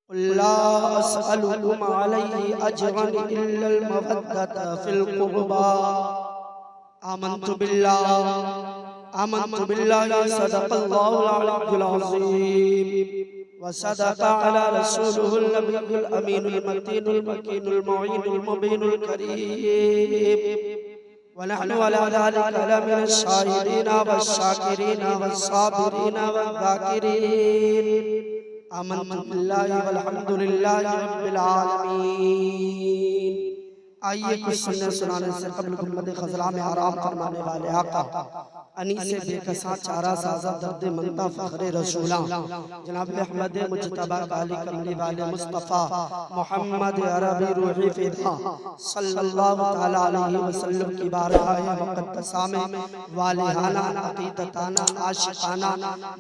ला अस्अलुकुम अलैहि अजरन इल्लल मवद्दता फिल क़ुरबा। आमन्तु बिल्लाहि सदक़ल्लाहुल अलियुल अज़ीम व सदक़ा अला रसूलिहिल नबिय्युल अमीनुल मतीनुल मकीनुल मुईनुल मुबीनुल करीम व नहनु अला ज़ालिका लमिनश शाहिदीन वश्शाकिरीन वस्साबिरीन वज़्ज़ाकिरीन। आमन्तु बिल्लाहि वल्हम्दुलिल्लाहि रब्बिल आलमीन। आइए कुछ सुनाने से कबल गुम्बद खज़रा में आराम फरमाने वाले आका अनीस बेकसा चारा साजा दर्द मंदा फ़ख्रे रसूला जनाब अहमद मुज्तबा काली कमली वाले मुस्तफ़ा मोहम्मद अरबी रूही फ़िदा सल्लल्लाहु तआला अलैहि वसल्लम की बारगाह मुक़द्दसा में वालिहाना अक़ीदताना आशिक़ाना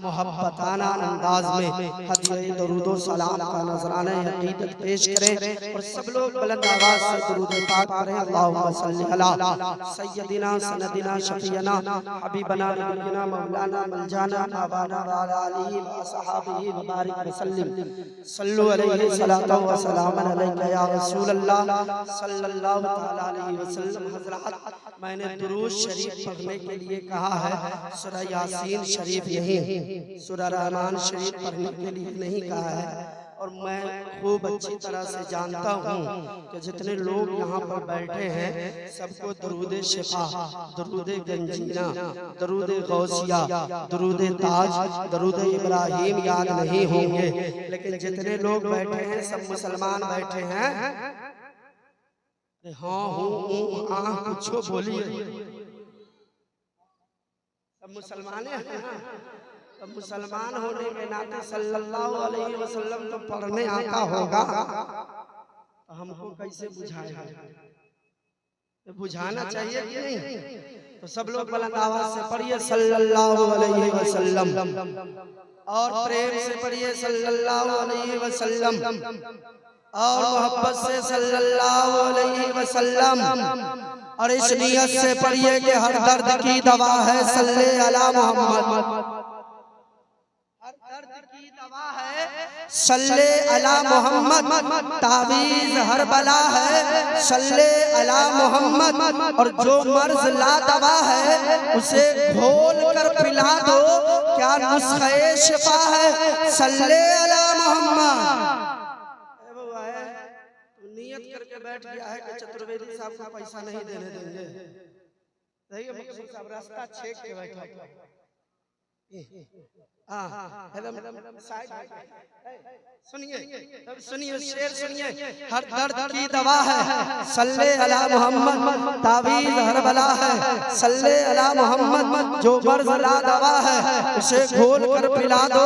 मोहब्बताना अंदाज में हदिया दरूद व सलाम का नजराना अक़ीदत पेश करें और सब लोग बुलंद आवाज़ से दरूद पाक करें। अल्लाहुम्मा सल्लि अला सय्यदिना सनदिना शफीना हबीबना नबीना मौलाना मलजाना मावाना व अला आलिहि व असहाबिहि व बारिक वसल्लिम। सल्लु अलैहि सलातन व सलामन अलैका या रसूल अल्लाह सल्लल्लाहु तआला अलैहि वसल्लम। हज़रात, मैंने दुरूद शरीफ पढ़ने के लिए कहा है, सूरह यासीन शरीफ नहीं, सूरह रहमान शरीफ पढ़ने के लिए नहीं कहा है। और मैं खूब अच्छी तरह से जानता हूँ कि जितने लोग यहाँ पर बैठे हैं सबको दरूद शिफा, दरूद गंजीना, दरूद गौसिया, दरूद ताज, दरूद इब्राहिम याद नहीं होंगे, लेकिन जितने लोग बैठे हैं सब मुसलमान बैठे हैं। हाँ हूँ कुछ बोलिए, सब मुसलमान हैं ना? तो मुसलमान होने के नाते सल्लल्लाहु अलैहि वसल्लम तो पढ़ने आता होगा, तो हमको कैसे बुझाएगा? तो बुझाना चाहिए कि नहीं? तो सब लोग बुलंद आवाज से पढ़िए सल्लल्लाहु अलैहि वसल्लम, और प्रेम से पढ़िए सल्लल्लाहु अलैहि वसल्लम, और मोहब्बत से सल्लल्लाहु अलैहि वसल्लम, और इस नियत से पढ़िए कि हर दर्द की दवा है सल्ले अला मोहम्मद। दर्द की दवा है सल्ले अला मोहम्मद, तावीज़ हर बला है सल्ले अला मोहम्मद, और जो मर्ज ला दवा है उसे घोल कर पिला दो, क्या नुस्खे शिफा है सल्ले अला मोहम्मद। नियत करके बैठ गया है कि चतुर्वेदी साहब को पैसा नहीं देने देंगे, रास्ता छेक के बैठा। सुनिए शेर सुनिए, हर दर्द की दवा है सल्ले अला मोहम्मद, तावीज़ हर बला है सल्ले अला मोहम्मद, जो मर्ज ला दवा है उसे घोल कर पिला दो,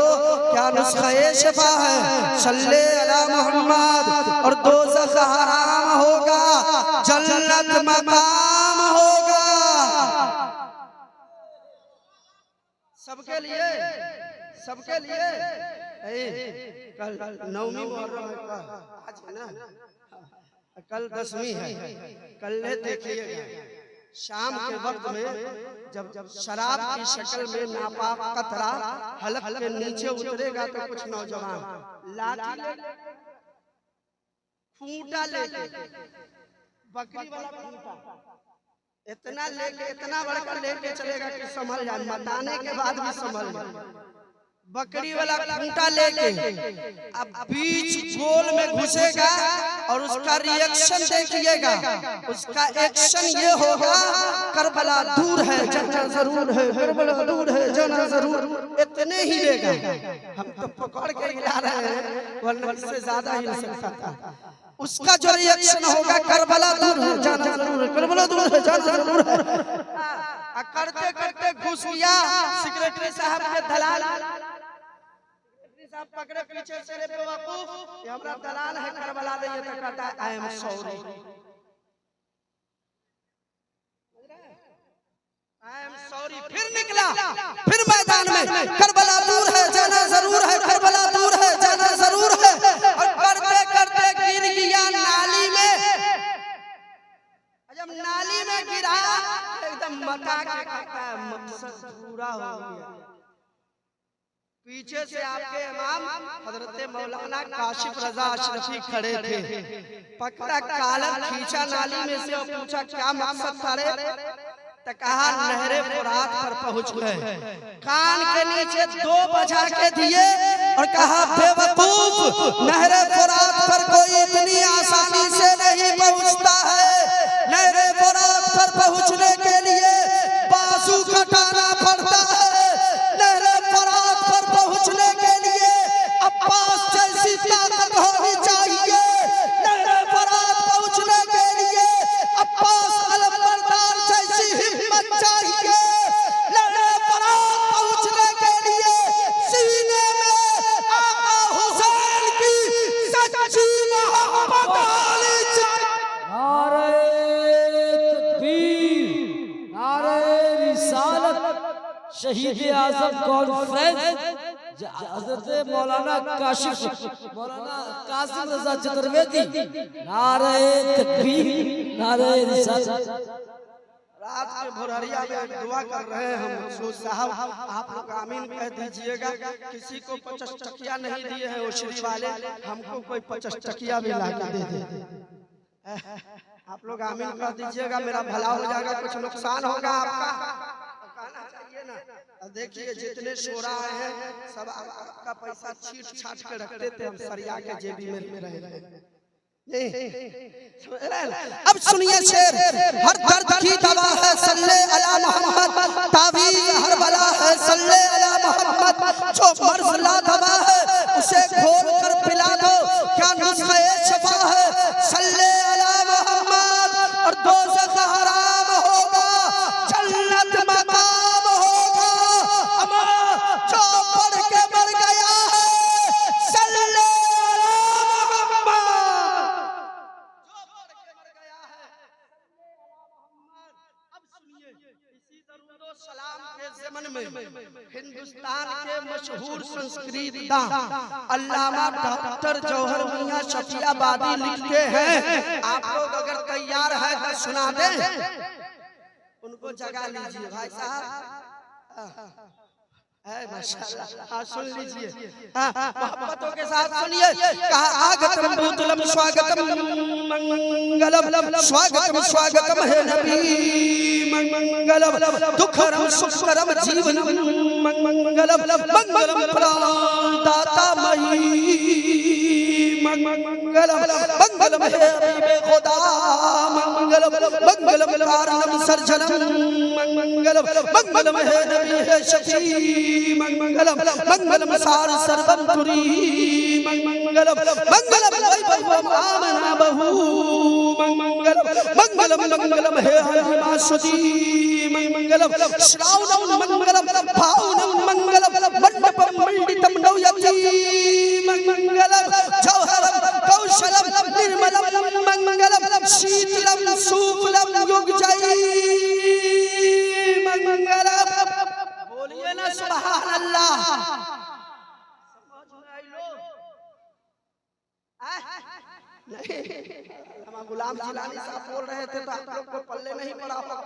क्या नुस्खे शिफा है सल्ले अला मोहम्मद। और दोज़ख हराम होगा जन्नत मकाम होगा सबके लिए, सबके लिए। कल नौमी मुहर्रम है, आज है ना, कल 10वीं है। कल देखिएगा शाम के वक्त में जब शराब की शक्ल में नापाक कतरा हलक के नीचे उतरेगा तो कुछ नौजवान लाठी फूटा लेके, बकरी वाला फूटा इतना लेके, इतना बड़का लेके चलेगा कि संभल जाए, मताने के बाद भी संभल जाए। बकरी वाला खूंटा लेके अब बीच गोल में घुसेगा और उसका रिएक्शन देखिएगा, उसका एक्शन ये होगा करबला दूर है जाना जरूर है, करबला दूर है जाना जरूर, इतने ही लेगा। हम तो पकड़ के हिला रहे हैं वरना इससे ज्यादा हिल सकता था। उसका जो रिएक्शन होगा करबला दूर है जाना जरूर है, करबला दूर है जाना जरूर है। करते करते घुस गया सेक्रेटरी साहब के दलाल साहब पकड़े पीछे से, रे बेवकूफ ये हमरा दलाल है करबला दे, ये तो कहता है I am sorry, I am sorry. फिर निकला, फिर मैदान में करबला दूर है जाना जरूर है, करबला दूर है जाना जरूर है, और करते करते गिर गया नाली में। जब नाली में गिरा एकदम मता के कहता है मकसद पूरा हो गया। पीछे से आपके इमाम हजरत मौलाना काशिफ रजा अशरफी खड़े थे। पकड़ा कालर खींचा नाली में से और पूछा क्या मकसद था रे? तो कहा नहरे फुरात पर पहुंच गए। कान के नीचे 2 बजा के दिए और कहा बेवकूफ, नहरे फुरात पर कोई इतनी आसानी से नहीं पहुंचता है। नहरे फुरात पर पहुंचने के लिए बाजू कटाना पड़ता है। नहरे फुरात पर पहुंचने के लिए अब्बास जैसी ताकत होनी चाहिए। नहरे फुरात पहुंचने के लिए अब्बास अलमबरदार जैसी हिम्मत चाहिए। नहरे फुरात पहुंचने के लिए सीने में आका हुसैन की सच्ची मोहब्बत होनी चाहिए। नारे तकबीर, नारे रिसालत, शहीद आजम कॉन्फ्रेंस हजरत मौलाना कासिम रजा चतुर्वेदी। नारे तकबीर, नारे रिसालत। रात के भोरहरिया में दुआ कर रहे हैं हम मकसूद साहब, आप लोग आमीन कह दीजिएगा। किसी को 50 टकिया नहीं दिए हैं ओशरी वाले, हमको कोई 50 टकिया भी ला के दे दे। आप लोग आमीन कह दीजिएगा, मेरा भला हो जाएगा, कुछ नुकसान होगा आपका कहना चाहिए ना। देखिए जितने शोरा आए हैं सब आपका पैसा छीट छाट के रखते थे, हम सरिया के जेबी में रहे। अब सुनिए शेर, हर दर्द की दवा है सल्ले अला मोहम्मद, तावीज़ हर बला है सल्ले अला मोहम्मद। जो मर्ज़ ला दवा है उसे खोल कर पिला दो, क्या नुस्ख़े शफा है सल्ले अला मोहम्मद। और दोज़ख हराम होगा, जन्नत मकाम होगा। अमा जो पढ़ के मर गया है सल्ले सलाम के ज़मन में हिंदुस्तान के मशहूर संस्कृत अल्लामा डॉक्टर जौहर मियां शफियाबादी लिखते हैं। आप लोग अगर तैयार है तो सुना दें, उनको जगा लीजिए भाई साहब। माशाअल्लाह सुन लीजिए, मोहब्बतों के साथ सुनिए। कहा आगतम भूतलम स्वागतम मंगलम, स्वागतम स्वागतम है नबी मंगलम, दुखरम सुखरम जीवनम मंगलम, मंगलम प्राणदाता मही मंगलम, मंगलम है हबीबे खुदा मंगलम, मंगलम कारणम सर्जनम मंगलम, मंगलम है नबी है शफी मंगलम, मंगलम सार सर्वम तुरी मंगलम, मंगलम वैभव आमना बहु मंगलम, मंगलम मंगलम है हरिमा सुदी मंगलम, श्रावणम मंगलम भावनम मंगलम, मंडपम मंडितम नवयति मंगलम, जौहरम कौशलम निर्मलम मंगलम, शीतलम सुफलम युगजयी मंगलम। बोलिए ना सुभान अल्लाह। समझ में आई लोग? नहीं, गुलाम जिलानी साहब बोल रहे थे तो आप लोग को पल्ले नहीं पड़ा होगा।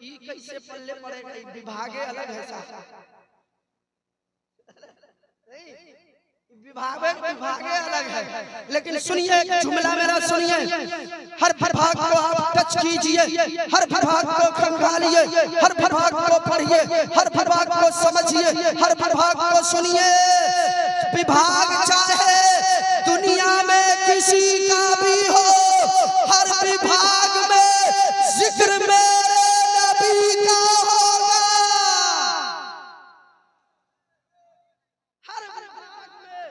ये कैसे पल्ले पड़ेगा? विभागे अलग है साहब, विभागे अलग है। लेकिन सुनिए जुमला मेरा सुनिए, हर विभाग को आप टच कीजिए, हर विभाग को खंगालिए, हर विभाग को पढ़िए, हर विभाग को समझिए, हर विभाग को सुनिए। विभाग चाहे दुनिया में किसी का भी हो, हर विभाग में जिक्र मेरे नबी का होगा। हर विभाग में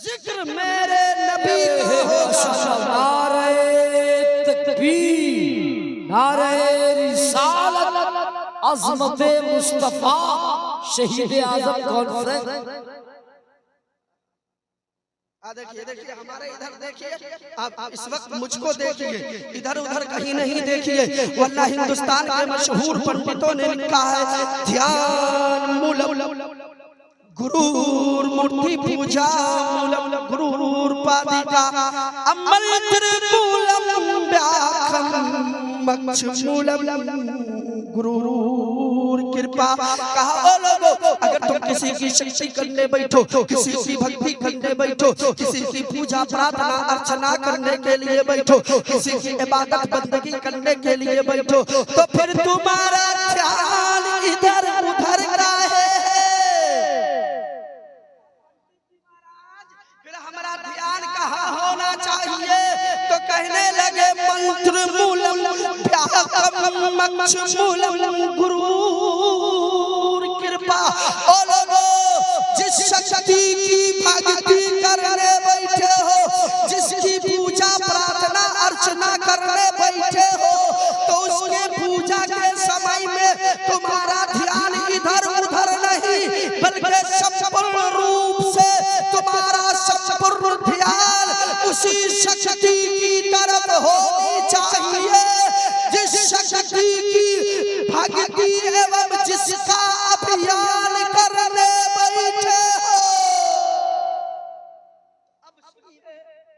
जिक्र मेरे नबी का होगा। नारे तकबीर, नारे रिसालत, अज़मत मुस्तफा, शहीद आज़म कॉन्फ्रेंस। देखिए देखिए हमारे इधर देखिए, आप इस वक्त मुझको देखिए, इधर उधर कहीं नहीं देखिए, वरना हिंदुस्तान के मशहूर पंडितों ने लिखा है ध्यान मूलम गुरूर मूर्ति पूजा मूलम गुरूर पादिका अमल त्रिमूलम व्याखम मक्ष मूलम गुरूर गुरूर कृपा। कहा ओ लोगों, अगर तुम किसी की शक्ति करने बैठो, किसी की भक्ति करने बैठो, किसी की पूजा प्रार्थना अर्चना करने के लिए बैठो, किसी की इबादत बंदगी करने के लिए बैठो, तो फिर तुम्हारा ध्यान इधर उधर का है। फिर हमारा ध्यान कहाँ होना चाहिए? तो कहने लगे मंत्र मूलम व्याकमूलम गुरूर कृपा। ओ लोगों, जिस शक्ति की भक्ति करने बैठे हो, जिसकी पूजा प्रार्थना अर्चना करने बैठे हो, तो उसके पूजा के समय में तुम्हारा ध्यान इधर उधर नहीं, बल्कि संपूर्ण रूप से तुम्हारा संपूर्ण ध्यान उसी शक्ति की तरफ होनी चाहिए जिस शक्ति की भक्ति एवं जिसका अभियान करने बैठे हो। अब सुनिए,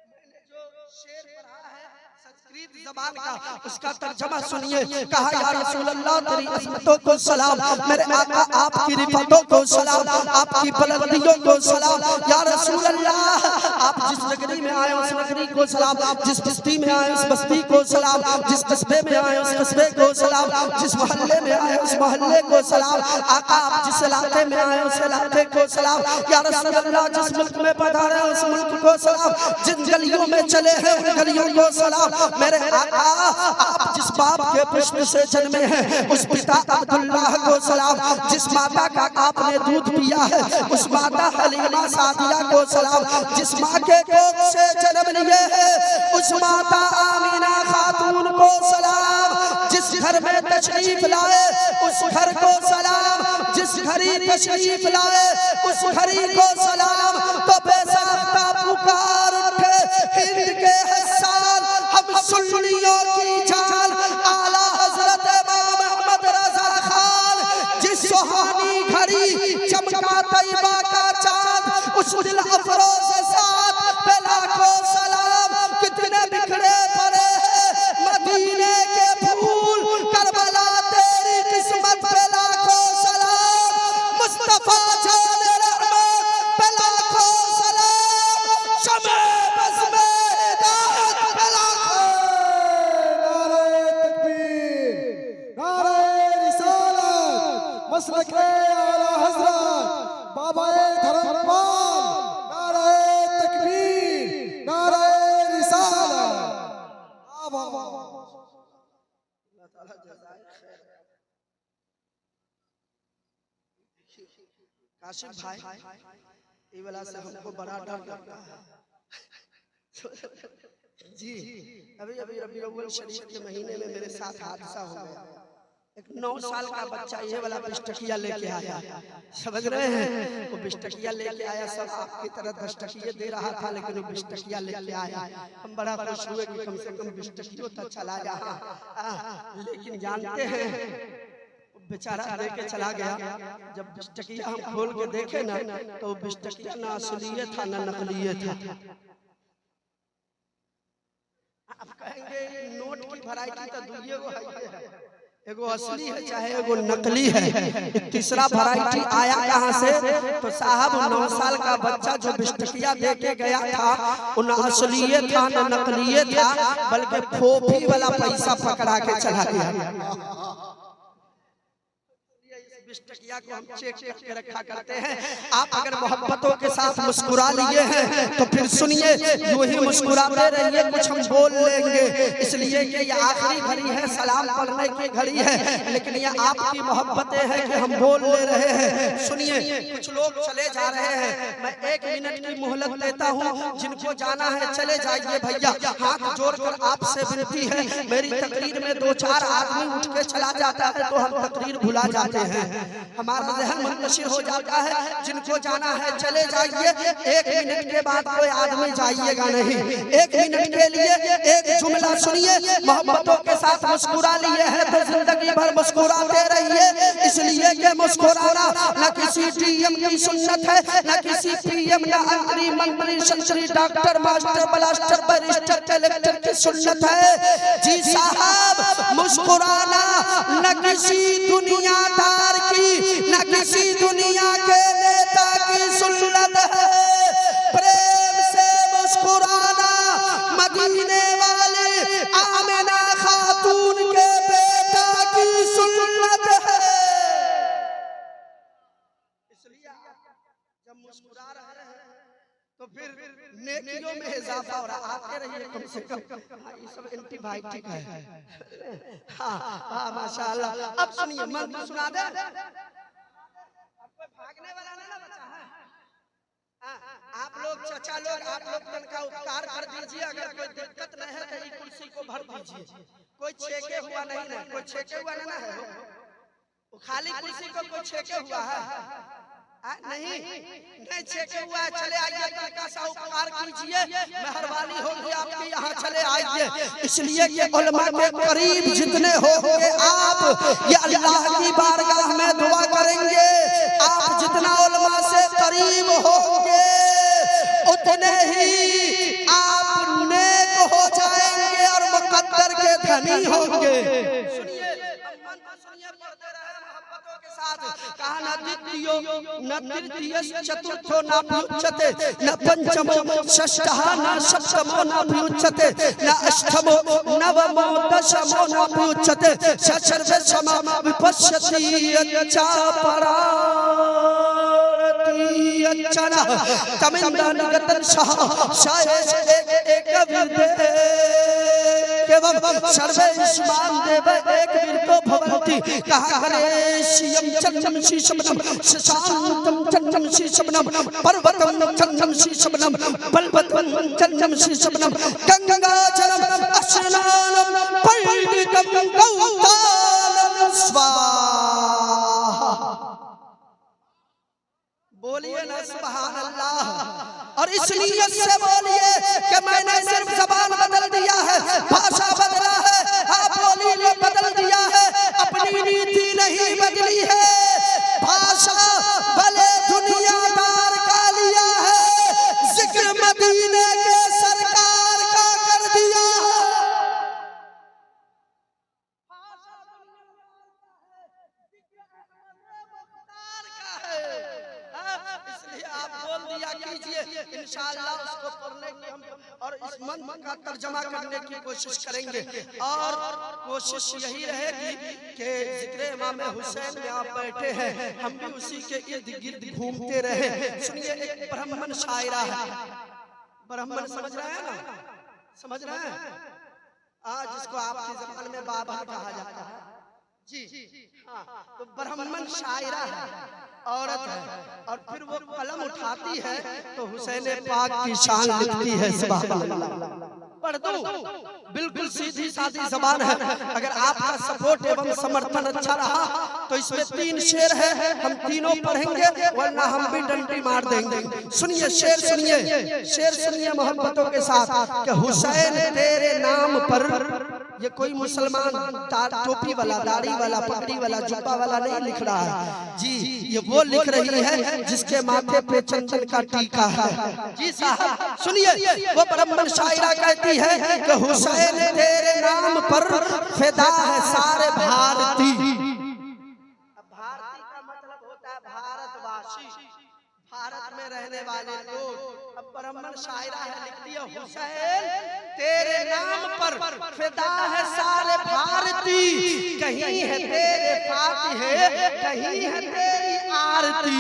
मैंने जो शेर पढ़ा है संस्कृत जबान का, उसका तर्जमा सुनिए। कहा या रसूल अल्लाह, तेरी अज़मतों को सलाम, मेरे आका आपकी रिफ़तों को सलाम, आपकी बुलंदियों को सलाम। या रसूल अल्लाह, आप जिस नगरी में आए उस नगरी को सलाम, जिस बस्ती में आए उस बस्ती को सलाम, जिस कस्बे में आए उस कस्बे को सलाम, जिस मोहल्ले में आए उस मोहल्ले को सलाम। आका, आप जिस इलाके में आए उस इलाके को सलाम। या रसूल अल्लाह, जिस मुल्क में पधारे उस मुल्क को सलाम, जिन गलियों में चले हैं उन गलियों को सलाम। मेरे आका, आप जिस बाप के पुष्प से जन्मे हैं उस पिता अब्दुल्लाह को सलाम, जिस माता का आपने दूध पिया है उस माता हलीमा सादिया को सलाम, जिस माँ के कोख से जन्म लिए हैं उस माता आमीना खातून को सलाम, जिस घर में तशरीफ लाए उस घर को सलाम, जिस घड़ी तशरीफ लाए उस घड़ी को सलाम। तो बेसाख्ता पुकार उठे हिंद के हसान, हम सुन्नियों की जान, आला हजरत इमाम अहमद रजा खान, जिस सुहानी घड़ी चमका तैयबा का चांद, उस दिल अफरोज साथ पे लाखों सलाम। कितने बिखरे पड़े हैं मदीने के फूल, करबला तेरी किस्मत पे लाखों सलाम, मुस्तफा जाने रहमत पे लाखों सलाम, शमे बज़्मे हिदायत पे लाखों। मसलक आला हज़रत बाबा धर्मपाल, नारे तकबीर, नारे रिसालत। काशिफ भाई, ये वाला से हमको बड़ा डर लगता है जी। अभी रबीउल अव्वल शरीफ के महीने में मेरे साथ हादसा हो गया। एक 9 साल का बच्चा ये वाला बिस्टकिया लेके आया, समझ रहे हैं? वो बिस्टकिया लेके आया, सब आपकी तरह 10 टकिये दे रहा था, लेकिन वो बिस्टकिया लेके आया। हम बड़ा खुश हुए कि कम से कम बिस्टकियों तक चला गया। लेकिन जानते हैं बेचारा लेके चला गया। जब बिस्टकिया हम खोल के देखे ना, तो बिस्टकिया ना असलिये था ना नकलिये था। आप कहेंगे नोट की वैरायटी तो दुइये गो है, एगो असली है चाहे एगो नकली है। तीसरा वैरायटी आया कहाँ से? तो साहब 9 साल का बच्चा जो बिस्टकिया देके गया था, वो न असलिये था न नकलिये था, बल्कि फोफी वाला पैसा पकड़ा के चला गया। बिस्टकिया को हम चेक करके रखा करते हैं। आप अगर मोहब्बतों के साथ मुस्कुरा लिए हैं तो फिर सुनिए, यूं ही मुस्कुराते रहिए, कुछ हम बोल लेंगे, इसलिए कि ये आखिरी घड़ी है, सलाम पढ़ने की घड़ी है, लेकिन ये आपकी मोहब्बतें हैं कि हम बोल ले रहे हैं। सुनिए, कुछ लोग चले जा रहे हैं, मैं 1 मिनट की मोहलत देता हूँ, जिनको जाना है चले जाइए भैया। हाथ जोड़कर आपसे विनती है, मेरी तकरीर में 2-4 आदमी उठ के चला जाता है तो हम तकरीर भुला जाते हैं, हमारा ज़हन मुंतशिर हो जाता है। जिनको जाना है चले जाइए, 1 मिनट के बाद कोई आदमी जाइएगा नहीं। 1 मिनट के लिए एक जुमला सुनिए, मोहब्बतों के साथ मुस्कुरा लिए हैं तो जिंदगी भर मुस्कुराते रहिए, इसलिए कि मुस्कुराना न किसी टीएम की सुन्नत है, न किसी पीएम अंतरी मंत्री Shankari doctor master blaster barrister collector की सुन्नत है। जी साहब मुस्कुराना न किसी दुनियादार की न किसी दुनिया के नेता की सुन्नत है। प्रेम से मुस्कुराना मदीने वाले आमिना खातून के बेटा की सुन्नत है। इसलिए जब मुस्कुरा रहे हैं तो फिर नेकियों में इजाफा हो रहा। आते रहिए कम से कम। ये सब एंटीबायोटिक है। हाँ माशाल्लाह। अब सुनिए मंत्र सुना दे। भागने वाला ना बचा है। आप लोग चाचा लोग आप लोग तनका उपकार कर दीजिए। अगर कोई दिक्कत नहीं है तो कुर्सी को भर दीजिए। कोई छेके हुआ नहीं है। कोई छेके हुआ ना है। खाली कुर्सी को कोई छेके हुआ है नहीं छेके हुआ है। चले आइए तनका सा उपकार कीजिए। मेहरबानी होगी आपके यहाँ चले आइए। इसलिए ये उलमा के करीब जितने होंगे आप ये अल्लाह की बारगाह में दुआ करेंगे। आप जितना उलमा से करीब होंगे उतने ही आप नेक हो जाएंगे और मुकद्दर के धनी होंगे। सुनिए पढ़ते रहे मोहब्बतों के साथ। कहा न द्वितीयो न तृतीय चतुर्थो न प्युच्यते न पंचमो षष्ठः न सप्तमो न प्युच्यते न अष्टमो नवमो दशमो न प्युच्यते सर्वेषां विपश्यति अच्छा अच्छा तमिंदा निगतन एक विदे एवं सर्वे ईश्वान देव एक विरतो भवन्ति। कहा करे शियम चन्नम शीशमनम शांतम चन्नम शीशमनम पर्वतम चन्नम शीशमनम बलवतम चन्नम शीशमनम गंगा जलम स्नानम पैडिकम गौतालम स्वाहा। बोलिए ना सुभान अल्लाह। और इस नियत से बोलिए कि मैंने सिर्फ जबान बदल दिया है, भाषा बदला है, आप बोली बदल दिया है, अपनी नीति नहीं बदली है। भाषा भले दुनियादार का लिया है, जिक्र मदीने के सरकार का कर दिया है। इसलिए आप बोल दिया कीजिए। इंशाअल्लाह उसको पढ़ने की हम और इस मंत्र का तर्जमा करने की कोशिश करेंगे। और कोशिश यही रहेगी कि जिक्र इमाम हुसैन में आप बैठे हैं, हम भी उसी के इर्द गिर्द घूमते रहे। सुनिए एक ब्राह्मण शायरा है। ब्राह्मण समझ रहे हैं ना? समझ रहे हैं? आज जिसको आपकी ज़बान में बाबा कहा जाता है। जी हाँ, तो ब्राह्मण शायरा है, औरत है। और फिर वो कलम उठाती है तो हुसैन पाक की शान लिखती है। सुभान अल्लाह। पढ़ दो, बिल्कुल सीधी सादी जबान है। अगर आपका सपोर्ट एवं समर्थन अच्छा रहा तो इसमें 3 शेर है, हम तीनों पढ़ेंगे, वरना हम भी डंडी मार देंगे। सुनिए शेर, सुनिए शेर, सुनिए मोहब्बतों के साथ कि हुसैन तेरे नाम पर। ये कोई मुसलमान टोपी वाला, दाढ़ी वाला, पगड़ी वाला, जुब्बा वाला नहीं लिख रहा है जी। ये वो लिख रही है जिसके माथे पे चंदन का टीका है। जी साहब सुनिए, वो ब्राह्मण शायरा कहती है कि हुसैन तेरे नाम पर फिदा है सारे भारती। भारती का मतलब होता है भारतवासी, भारत में रहने वाले लोग। अब ब्राह्मण शायरा है, लिखती है हुसैन तेरे नाम पर फिदा है सारे भारती। कहीं है तेरे फातिहे, कहीं है तेरी आरती।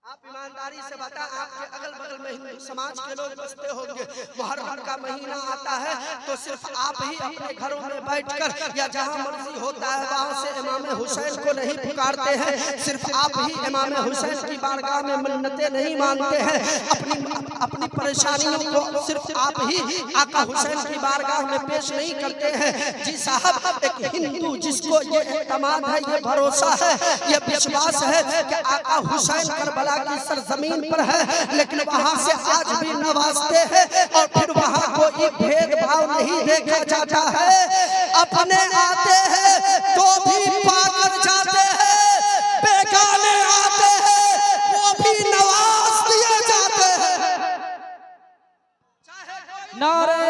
आप ईमानदारी से बता, आपके अगल बगल में हिंदू समाज के लोग बसते होंगे। मुहर्रम का महीना आता है तो सिर्फ आप ही अपने घरों में बैठकर या जहां मर्जी होता है वहां से इमाम हुसैन को नहीं पुकारते हैं। सिर्फ आप ही इमाम हुसैन की बारगाह में मन्नतें नहीं मांगते हैं। अपनी परेशानियों को सिर्फ आप ही आका हुसैन की बारगाह में पेश नहीं करते हैं। जी साहब, एक हिंदू जिसको ये एतमाद है, ये भरोसा है, ये विश्वास है कि आका हुसैन करबला की सरजमीन पर है, लेकिन वहां से आज भी नवाजते हैं और फिर वहां कोई भेदभाव नहीं देखा जाता है। अपने आते हैं तो भी पाकर जाते हैं, बेगाने आते हैं वो भी नवाज नारे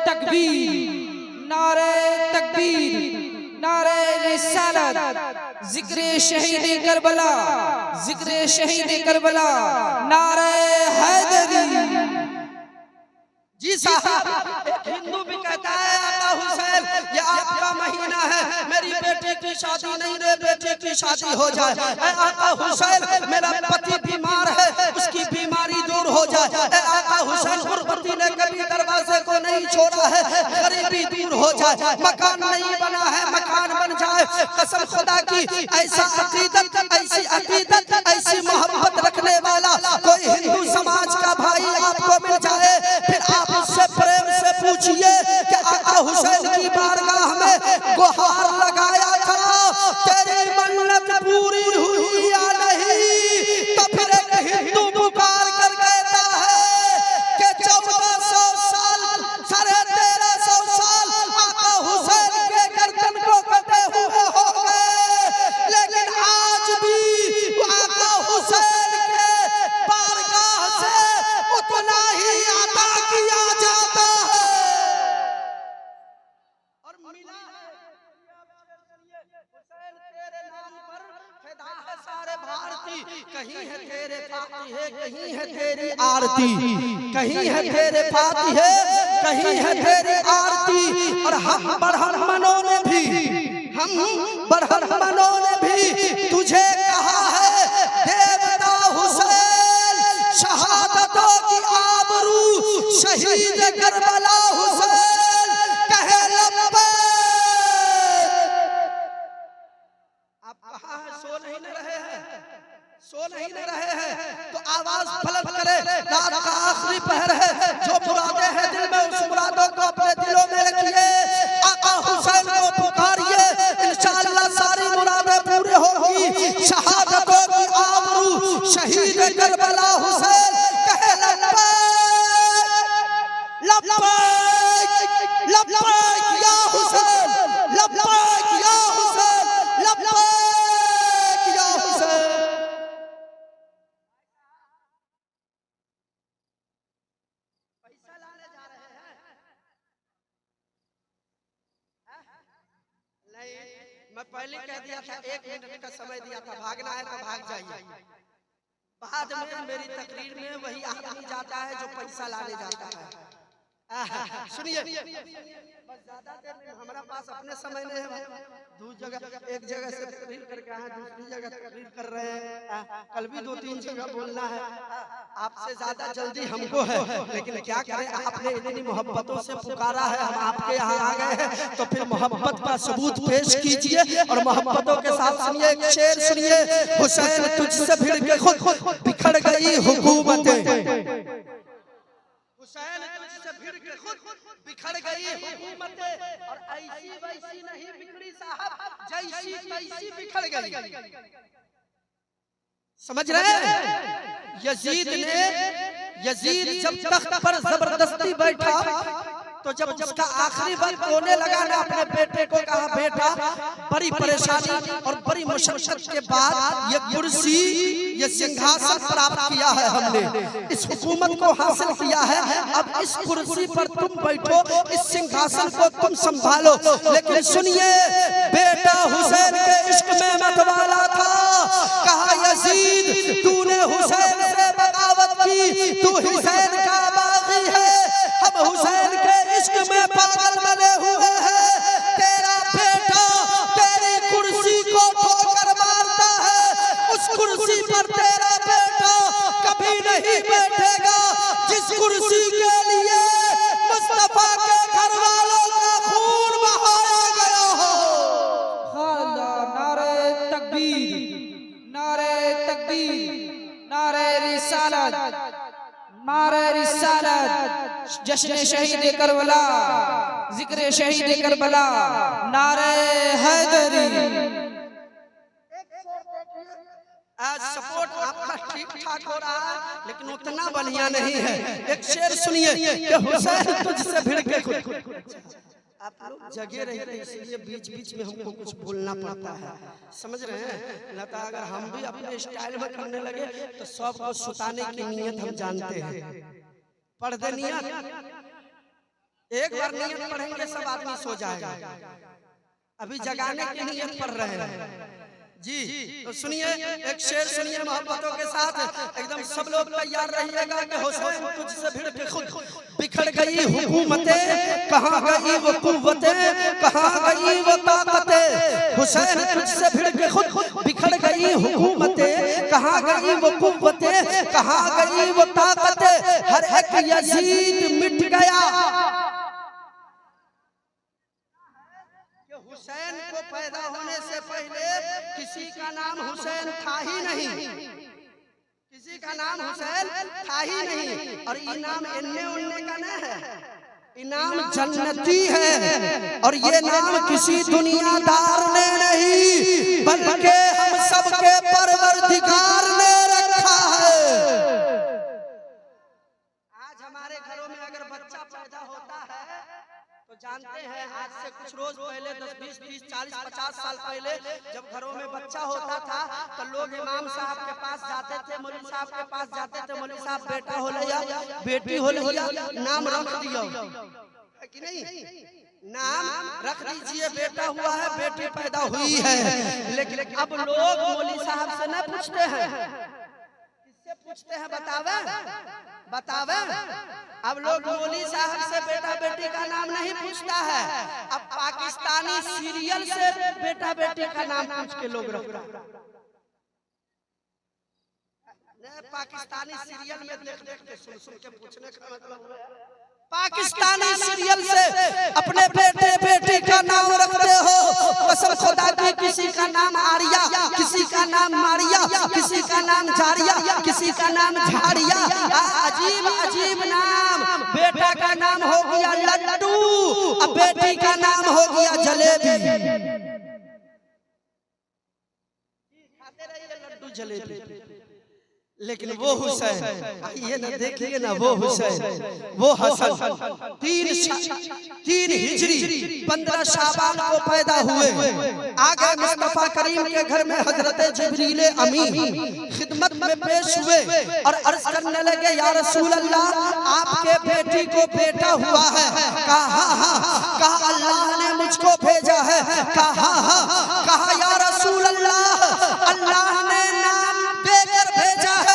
तकबीर, नारे तकबीर, नारे रिसालत, जिक्र शहीद करबला, जिक्र शहीद करबला, नारे हैदरी। जी साहब, एक हिंदू भी कहता है आका हुसैन ये आपका महीना है, मेरी बेटे की शादी नहीं रे बेटे की शादी हो जाए। ऐ आका हुसैन मेरा पति बीमार है, उसकी बीमारी दूर हो जाए। ऐ आका हुसैन गुरबती ने कभी दरवाजे को नहीं छोड़ा है, गरीबी दूर हो जाए। मकान नहीं बना है, मकान बन जाए। कसम खुदा की ऐसा अकीदत, ऐसी अकीदत, ऐसी मोहब्बत रखने वाला कोई हिंदू समाज का भाई आपको मिल जाए, फिर आप उससे प्रेम से पूछिए कि आका हुसैन की बारगाह में गुहार लगाया था, तेरी मन्नत पूरी हुई या नहीं? तो फिर एक हिंदू पुकार कर कहता है कि 1400 साल, 1350 साल आका हुसैन के गर्दन को कटे हुए हो गए, लेकिन आज भी आका हुसैन के बारगाह से उतना ही अता किया जाता है और मिला है। हुसैन तेरे नाम पर फिदा है सारे भारती, कहीं है तेरे फातिहे, कहीं है तेरी आरती, कहीं है तेरे फातिहे, कहीं है तेरी आरती। और हम बरहमनों ने भी, हम बरहमनों ने भी तुझे कहा है देवता हुसैन, शहादतों की आबरू शहीद करबला हुसैन कहे लब्बैक। आप कहाँ हैं? सो नहीं न रहे हैं, सो नहीं न रहे हैं तो आवाज बुलंद करे। रात का आखिरी पहर है, जो मुरादें हैं दिल में उस मुरादों को अपने दिलों में रखिए, आका हुसैन को पुकारिए, इंशाअल्लाह सारी मुरादें पूरी होंगी। शहादतों की आबरू शहीद करबला हुसैन कहे लब्बैक, लब्बैक, लब्बैक या हुसैन, लब्बैक या हुसैन, लब्बैक या हुसैन। पैसा लाने जा रहे हैं? नहीं, मैं पहले कह दिया था 1 मिनट का समय दिया था, भागना है तो भाग जाइए। बाद में मेरी तकरीर में वही आदमी जाता है जो पैसा लाने जाता है। सुनिए, बस ज्यादा देर में हमारा पास अपने समय नहीं है, दूसरी जगह एक जगह से तकरीर करके आए, दूसरी जगह तकरीर कर रहे हैं, कल भी 2-3 जगह बोलना है। आपसे ज्यादा जल्दी हमको है, लेकिन क्या करें, आपने इतनी मोहब्बतों से पुकारा है, हम आपके यहाँ आ गए हैं, तो फिर मोहब्बत का सबूत पेश कीजिए। और मोहब्बतों के साथ सुनिए एक शेर सुनिए, हुसैन तुझसे भिड़ के खुद बिखर गई हुकूमतें, हुसैन तुझसे भिड़ के खुद बिखर गई हुकूमतें, और ऐसी वैसी नहीं बिखड़ी साहब, जैसी तैसी बिखर गई। समझ रहे हैं? यजीद जब तख्त पर जबरदस्ती बैठा, तो जब उसका आखिरी वक्त होने लगा ना, अपने बेटे को कहा बेटा बड़ी परेशानी और बड़ी मुशक्कत के बाद ये कुर्सी, ये सिंहासन प्राप्त किया है हमने, इस हुकूमत को हासिल किया है, अब इस कुर्सी पर तुम बैठो, इस सिंहासन को तुम संभालो। लेकिन सुनिए, बेटा हुसैन के इश्क में मतवाला था, कहा यजीद तूने हुसैन से बगावत की, तू हुसैन का बागी है, हम हुसैन के इश्क में पागल बने हुए हैं, तेरा बेटा तेरी कुर्सी को ठोकर मारता है, उस कुर्सी पर तेरा बेटा कभी नहीं बैठेगा जिस कुर्सी के लिए मुस्तफा के घर वालों का खून बहाया गया हो। नारे तकबीर, नारे तकबीर, नारे रिसालत, नारे रिसालत, जश्न शहीद करबला, जिक्र शहीद करबला, नारे हैदरी। सपोर्ट आपका ठीक ठाक हो रहा है, लेकिन उतना बढ़िया नहीं है। एक शेर सुनिए कि हुसैन तुझसे भिड़ के खुद। आप लोग जगे रहते हैं, इसलिए बीच बीच में हमको कुछ बोलना पड़ता है, समझ रहे हैं ना? तो अगर हम भी अपने स्टाइल में करने लगे तो सबको सुताने की नीयत हम जानते हैं, पढ़ दे नियत एक बार नियत पढ़ेंगे सब आदमी सो जाएगा, अभी जगाने की नियत पढ़ रहे हैं जी। तो सुनिए एक शेर सुनिए मोहब्बतों के साथ, एकदम सब लोग तैयार रहिएगा कि हुसैन तुझसे भिड़ के खुद बिखर गई हुकूमतें, कहाँ गई वो कुव्वतें, कहाँ गई वो ताकतें। हुसैन तुझसे भिड़ के खुद बिखर गई हुकूमतें, कहाँ गई वो कुव्वतें, कहाँ गई वो ताकतें। हर एक यजीद मिट गया। हुसैन को पैदा होने से पहले किसी का नाम हुसैन था ही नहीं, किसी का नाम हुसैन था ही नहीं। और इनाम इन्ने उन्ने का नहीं है, इनाम जन्नती है। और ये नाम किसी दुनियादार ने नहीं, बल्कि हम सबके परवरदिगार ने रखा है। आज हमारे घरों में अगर बच्चा पैदा होता है तो जानते हैं आज से कुछ रोज पहले 10, 20, 30, 40, 50 साल पहले जब घरों में बच्चा होता था तो लोग इमाम साहब के पास जाते थे, मौलवी साहब के पास जाते थे, मौलवी साहब बेटा हो लिया, बेटी हो लिया, नाम रख दिया कि नहीं, नाम रख दीजिए, बेटा हुआ है, बेटी पैदा हुई है। लेकिन अब लोग मौलवी साहब से न पूछते हैं, किससे पूछते हैं बतावे बतावे। अब लोग मौलवी साहब से बेटा बेटी का नाम नहीं पूछता है, अब पाकिस्तानी सीरियल से बेटा बेटी का नाम पूछ के लोग रखता है। पाकिस्तानी सीरियल में देख देख के सुन सुन के पूछने का मतलब पाकिस्तानी सीरियल से अपने बेटे बेटी का नाम रखते हो। कसम खुदा की, किसी का नाम आर्या, किसी का नाम मारिया, किसी का नाम जारिया, किसी का नाम झाड़िया। अजीब अजीब नाम। बेटा का नाम हो गया लड्डू, अब बेटी का नाम हो गया जलेबी। खाते रहिए लड्डू जलेबी। लेकिन वो हुसैन, ये ना देखिए ना, वो हुसैन, वो हसन 3 हिजरी 15 शाबान को पैदा हुए। आगे मुस्तफा करीम के घर में हजरत जिब्रील अमीन खिदमत में पेश हुए और अर्ज करने लगे, या रसूल अल्लाह, आपके बेटी को बेटा हुआ है। कहा अल्लाह ने मुझको भेजा है। कहा या रसूल अल्लाह, अल्लाह ने नाम देकर भेजा है।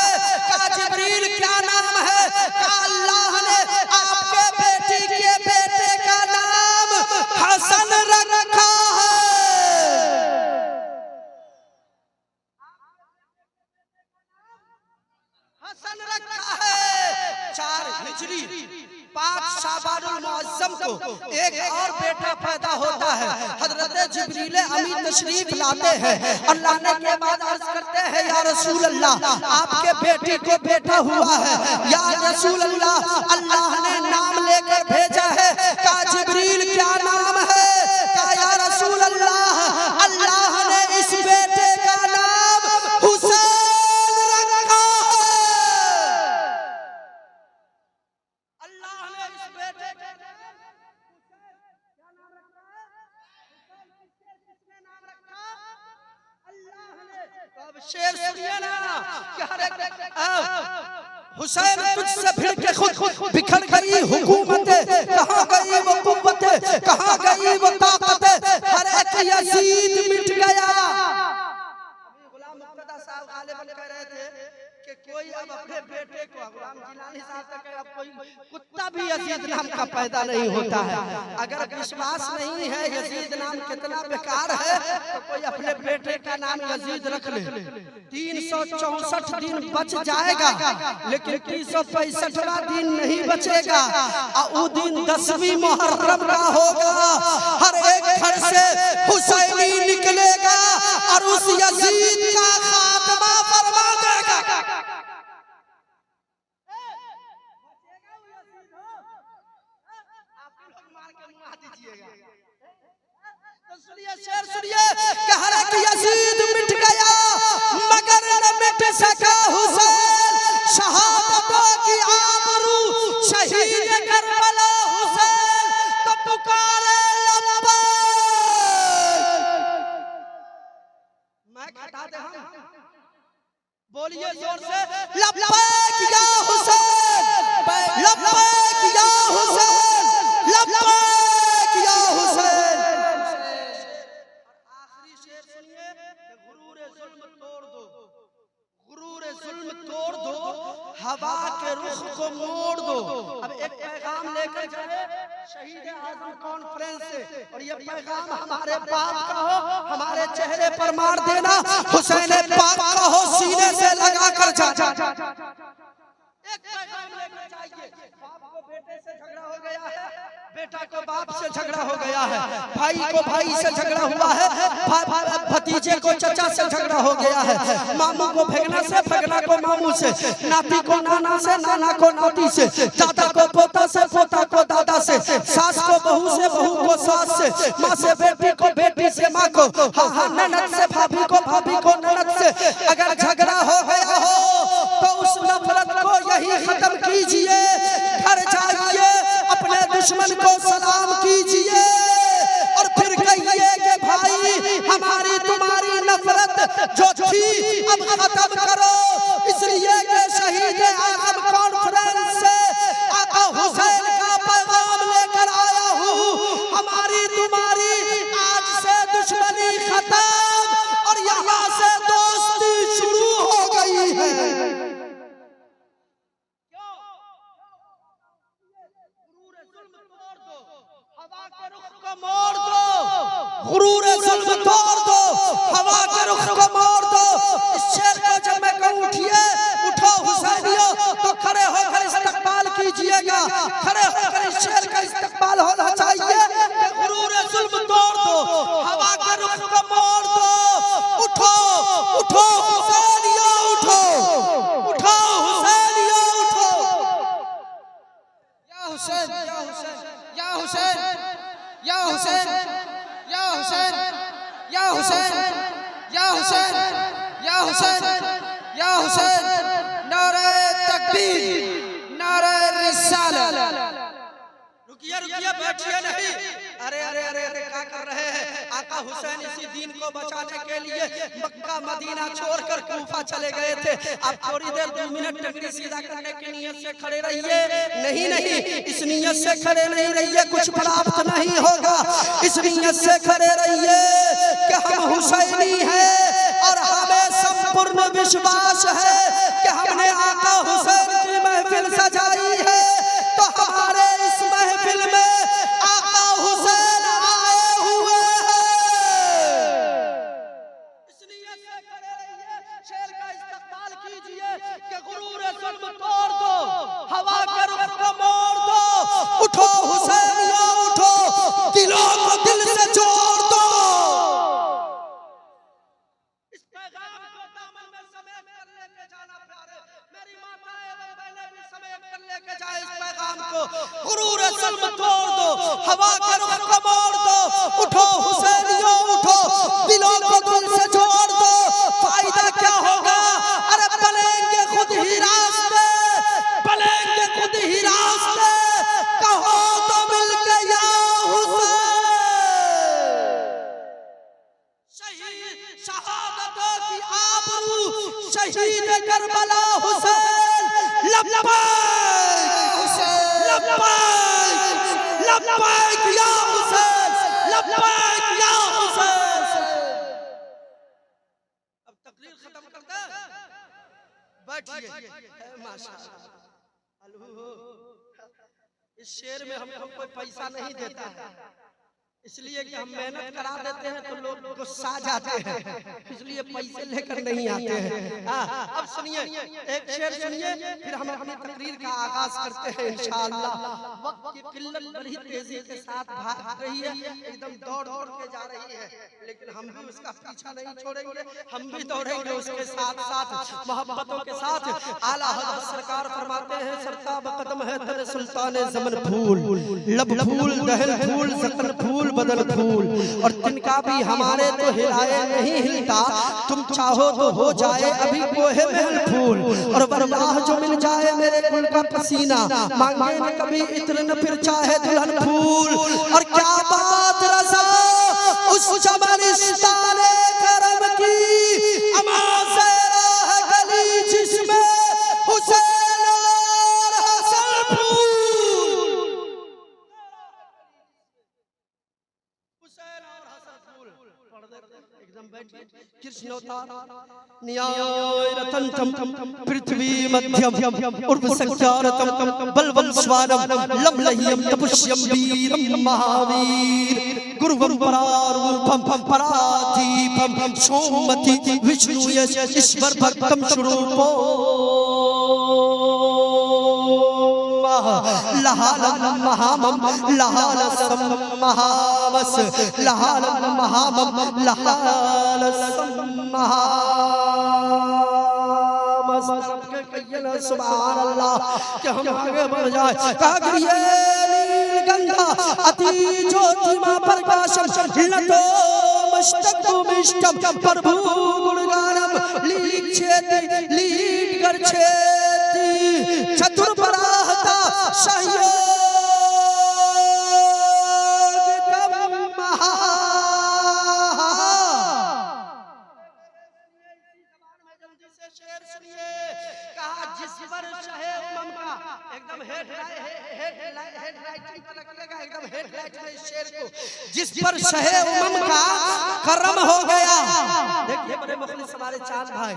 कहा जिब्रील क्या नाम है? कहा अल्लाह ने आपके बेटी के बेटे का नाम हसन रखा है। हसन रखा है। 4 हिजरी 5 शाबानुल मुअज्जम को एक और बेटा पैदा होता है। हजरत जिब्रील अमीन तशरीफ लाते हैं और लाने के बाद अर्ज करते हैं, या रसूल अल्लाह, आपके बेटे को बेटा हुआ है। या रसूल अल्लाह, अल्लाह ने नाम लेकर भेजा है। कहा जिब्रील क्या नाम है? कहा या रसूल अल्लाह, अल्लाह ने इस बेटे का नाम हुसैन रखा है। अल्लाह ने इस बेटे का नाम किसने नाम रखा? अल्लाह ने। अब शेर सुनिए ना, हुसैन तुझसे भिड़ के खुद बिखर गई हुकूमतें, कहाँ गई वो कुव्वतें, कहाँ गई वो ताकतें। हर एक यजीद मिट गया। गुलाम मुर्तजा साहब गालिबन कह रहे थे कि कोई अब अपने बेटे को, गुलाम जिलानी साहब तक अब कोई कुत्ता भी यजीद नाम का पैदा नहीं होता है। अगर विश्वास नहीं है यजीद नाम कितना बेकार है तो कोई अपने बेटे का नाम यजीद रख ले। 364 दिन बच जाएगा, लेकिन 365वां दिन नहीं बचेगा। वो दिन 10वीं मुहर्रम का होगा। हर एक घर से हुसैनी निकलेगा और उस यजीद का खात्मा फरमा देगा। शेर सुनिए कि हर एक यजीद मिट गया मगर न मिट सका हुसैन। शहादतों की आबरू शहीद करबला हुसैन तो पुकारे लब्बैक। मैं खटा दे, हम बोलिए जोर से, लब्बैक या हुसैन, लब्बैक या हुसैन, लब्बैक रुख को मोड़ दो। अब एक पैगाम लेकर जाए शहीद आजम कॉन्फ्रेंस से, और ये पैगाम हमारे बाप का हो, हमारे चेहरे पर मार देना, हुसैन पाक का हो, सीने से लगा कर जा। एक पैगाम लेकर जाइए। बाप को बेटे से झगड़ा हो गया है, बेटा को बाप से झगड़ा हो गया है, भाई को भाई से झगड़ा हुआ है, भतीजे को चचा से झगड़ा हो गया है, मामू को भगना से, भगना को मामू से, नाती को नाना से, नाना को नाती से, दादा को पोता से, पोता को दादा से, सास को बहू से, बहू को सास से, माँ से बेटी को, बेटी से माँ को, हाँ ननद से भाभी को, भाभी को ननद से। अगर झगड़ा हो गया हो तो उस नफरत को यही खत्म कीजिए। घर जाइए, अपने दुश्मन को सलाम कीजिए और फिर कहिए कि भाई हमारी तुम्हारी नफरत जो थी अब खत्म करो। इसलिए कि शहीद आजम कॉन्फ्रेंस से आका हुसैन का पैगाम लेकर आया हूँ। हमारी तुम्हारी आज से दुश्मनी खत्म और यहाँ से दोस्ती शुरू हो गई है। मोड़ दो, गुरूर जुल्म तोड़ दो, हवा के रुख को मोड़ दो। इस शेर को जब मैं कहूँ उठिए, उठो हुसैनियों, तो खड़े होकर इस्तकबाल कीजिएगा। खड़े होकर इस शेर का इस्तकबाल होना चाहिए कि गुरूर जुल्म तोड़ दो, हवा के रुख को मोड़ दो। उठो उठो हुसैनियों, उठो उठो हुसैनियों, उठो। या हुसैन, या हुसैन, या हुसैन, या हुसैन, या हुसैन, या हुसैन, या हुसैन, या हुसैन, या हुसैन। नारे तकबीर, नारे रिसालत। रुकिए रुकिए, बैठिए नहीं। अरे अरे अरे अरे क्या कर रहे हैं? आका हुसैन इसी दीन को बचाने के लिए मक्का मदीना छोड़कर कूफा चले गए थे। आप थोड़ी देर 2 मिनट टंगड़ी सीधा करने की नियत से खड़े रहिए। नहीं नहीं, इस नियत से खड़े नहीं रहिए, कुछ प्राप्त नहीं होगा। इस नियत से खड़े रहिए कि हम हुसैनी हैं और हमें संपूर्ण विश्वास है कि हमने आका हुसैन की महफिल सजाई है, तो हमारे इस महफिल में आका हुसैन आए हुए हैं। इसलिए से खड़े रहिए, शेर का इस्तकबाल कीजिए कि गुरूर जुल्म तोड़ दो, हवा के रुख को मोड़ दो। उठो हुसैनियों, उठो, दिलों को दिल से जोड़ दो। इस पैगाम को दामन में समेट कर लेके जाना प्यारे, मेरी माता एवं बहनें भी समेट कर लेके जाए इस पैगाम को। गुरूर जुल्म तोड़ दो, हवा के रुख को मोड़ दो। उठो हुसैनियों, उठो, दिलों को दिल से जोड़ दो। फायदा क्या होगा? अरे बनेंगे खुद ही रास्ते, बनेंगे खुद ही रास्ते। कहो तो मिलके या हुसैन। शहीद शहादतों की आबरू, शहीद करबला हुसैन। लब्बैक लब्बैक लब्बैक या हुसैन, लब्बैक या हुसैन। अब तकरीर खत्म करते हैं, बैठिए। माशाअल्लाह, इस शेर में हमको कोई पैसा नहीं देता है, इसलिए कि हम मेहनत करा देते हैं तो लोग गुस्सा जाते हैं, इसलिए पैसे लेकर नहीं आते हैं। अब सुनिए, एक शेर सुनिए, फिर हम अपनी तकरीर का आगाज करते हैं इंशाअल्लाह। वक्त की किल्लत बड़ी तेजी के साथ भाग रही है, एकदम दौड़ दौड़ के जा रही है, लेकिन हम भी उसका पीछा नहीं छोड़ेंगे। हम भी दौड़ेंगे उसके साथ साथ, मोहब्बतों के साथ। आला हज़रत सरकार फरमाते हैं, सरताब कदम है तन सुल्तान ज़मन फूल, लब फूल दहल फूल ज़कन फूल बदल फूल, और तिनका भी हमारे तो हिलाए नहीं हिलता, तुम चाहो तो हो जाए अभी कोहे महल फूल। और वल्लाह जो मिल जाए मेरे कुल का पसीना, मांगे न कभी इत्र न फिर चाहे दुल्हन फूल। और क्या बात रज़ा उस चमनिस्ताने करम की, अमाज़े राह गली जिसमें हुसैन और हसन फूल। एकदम बैठिए, कृष्णोतार न्याय रतंतम पृथ्वी मध्यम उर्व संख्यारतम बलवं स्वानम लमलह्यम तपुष्यम वीरम महावीर गुरुवं परारूपम पराधीपम सोमति विष्णु यश ईश्वर भक्तम स्वरूपो लहालम महामम लहालसम महावस लहालम महामम लहालसम महावस सबके कहिए सुभान अल्लाह कि हम आगे बढ़ जाए कागरिये नीलगंधा अति ज्योतिमा प्रकाशम लतो मस्तकमिष्टम प्रभु गुणगानम लीक्षेति लीड गर्छेति चतुर्पराहता सहयोगितम महा जल्दी से शेर सुनिए कहा जिस वर्ष है उमम का एकदम हेडलाइट पर रखिएगा एकदम हेडलाइट में शेर को जिस पर शहे उमम का करम हो गया। देखिए बड़े मुखलिस हमारे चांद भाई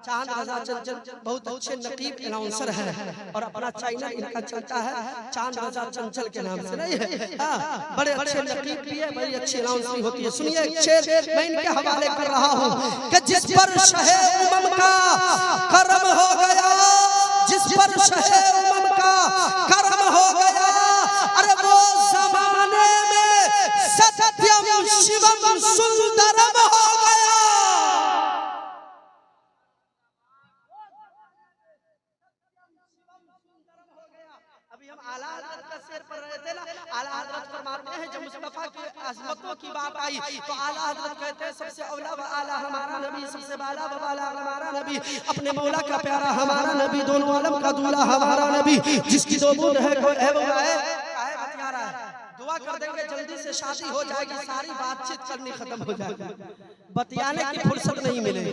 चांद रजा चंचल बहुत अच्छे नकीब अनाउंसर हैं और अपना चैनल इनका चलता है चांद रजा चंचल के नाम से नहीं है। हाँ बड़े अच्छे नकीब भी है बड़ी अच्छी अनाउंसरी होती है। सुनिए एक शेर मैं इनके हवाले कर रहा हूँ कि जिस पर शहे उमम का करम हो गया जिस पर शहे उमम का करम हो गया अरे वो जमाने में सत्यम शिवम सुंदरम हो गया। अभी हम आला हज़रत का शेर पढ़ रहे थे ना आला हज़रत फरमाते हैं जब मुस्तफा की अज़मतों की बात आई तो आला हज़रत कहते हैं सबसे औला व आला हमारा नबी सबसे बाला व बाला हमारा नबी अपने मौला का प्यारा हमारा नबी दोनों आलम का दूल्हा हमारा नबी जिसकी दो बूंद है कोई है वो है बतिया रहा है। दुआ कर देंगे जल्दी से शादी हो जाएगी सारी बातचीत करनी खत्म हो जाएगी बतियाने की फुर्सत नहीं मिलेगी।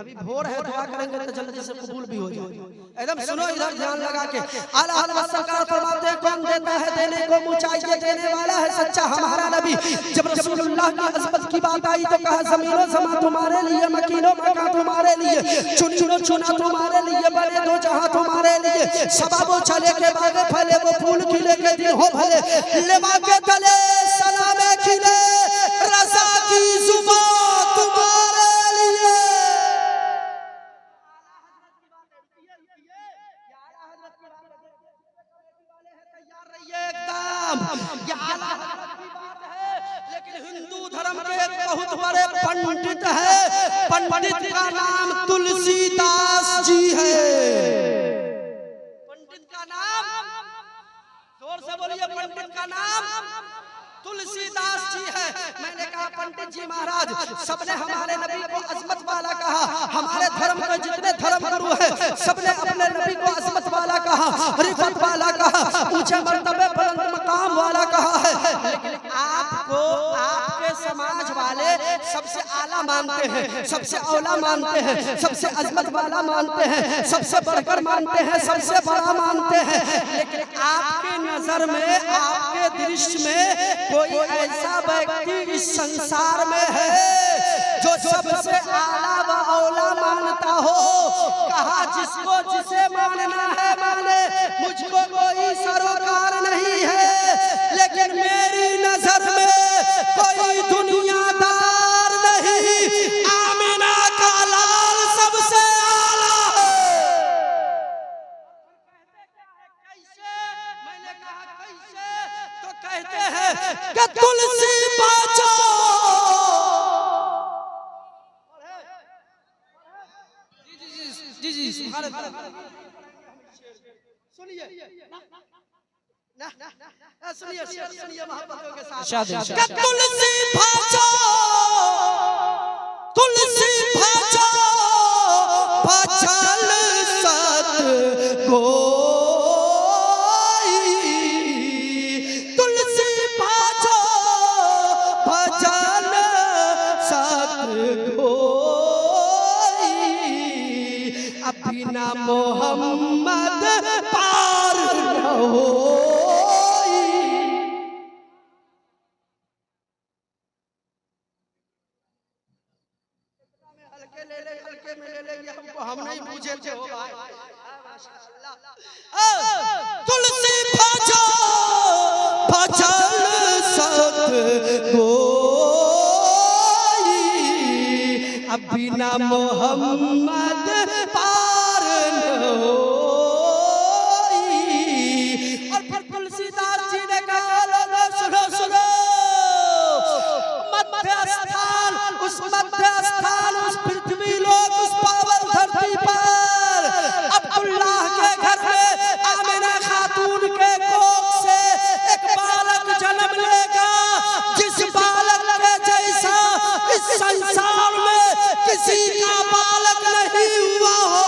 अभी भोर है दुआ करेंगे तो जल्दी से कबूल भी हो जाएगी। एकदम सुनो इधर ध्यान लगा के आला हज़रत सरकार फरमाते हैं कौन देता है देने को मुँह चाहिए देने वाला है सच्चा हमारा नबी। जब रसूलुल्लाह की अज़मत की बात आई तो कहा ज़मीनो ज़मा तुम्हारे लिए मकीनो मका तुम्हारे लिए चुनो चुना तुम्हारे लिए बने दो जहां तुम्हारे लिए सबाबो चले के बागे फले वो फूल खिले के दिन हो भले लेवा के तले सलामे खिले रज़ा की जुबान तुम्हारे लिए। लेकिन हिंदू धर्म के एक बहुत बड़े पंडित है पंडित का नाम तुलसीदास जी है। पंडित का नाम जोर से बोलिए पंडित का नाम तुलसीदास जी है। मैंने कहा पंडित जी महाराज सबने हमारे नबी को अजमत वाला कहा हमारे धर्म के जितने धर्म गुरु हैं सबने अपने नबी को अजमत वाला कहा रिफत वाला कहा ऊंचे मर्तबे बुलंद मकाम वाला कहा है। लेकिन आपको आपके समाज वाले सबसे आला मानते हैं सबसे औला मानते हैं सबसे अजमत वाला मानते हैं सबसे बढ़कर मानते हैं सबसे बड़ा मानते हैं। लेकिन आपकी नजर में आपके दृश्य में कोई ऐसा व्यक्ति इस संसार में है जो सबसे आला व औला मानता हो। कहा जिसको जिसे मानना है माने मुझको कोई सरोकार नहीं है लेकिन मेरी नजर में कोई दुनियादार नहीं आमिना का लाल सबसे आला है। कैसे मैंने कहा कैसे तो कहते हैं कि तुलसी बाँचो जी जी सुनिए सुनिए सुनिए मोहब्बतों के साथ तुलसी भाजो तुलसी भाजो भजन सत तुलसी भाजो भजन सत बिना मोहम्मद पार न हो। बिना मोहम्मद पार न होई। और फिर तुलसीदास जी ने कहा लोगों सुनो सुनो, मध्य स्थान, उस मध्य स्थान, उस पृथ्वी लोक, उस पावन धरती पर अब्दुल्लाह के घर में आमिना खातून के कोख से एक बालक जन्म लेगा, जिस बालक के जैसा इस संसार में किसी का बालक नहीं हुआ हो।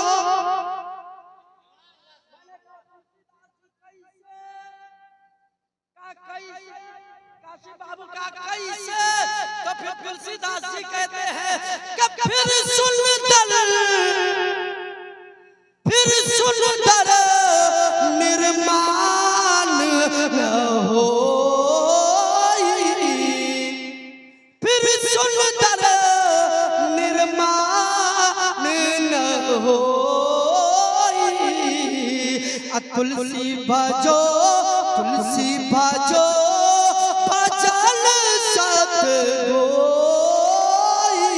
काशी बाबू का कैसे? तो फिर तुलसीदास जी कहते हैं कि फिर सुन दर निर्माण न होई, फिर सुन दर निर्माण न होई। तुलसी भजो तुलसी भजो भजन सत गोई।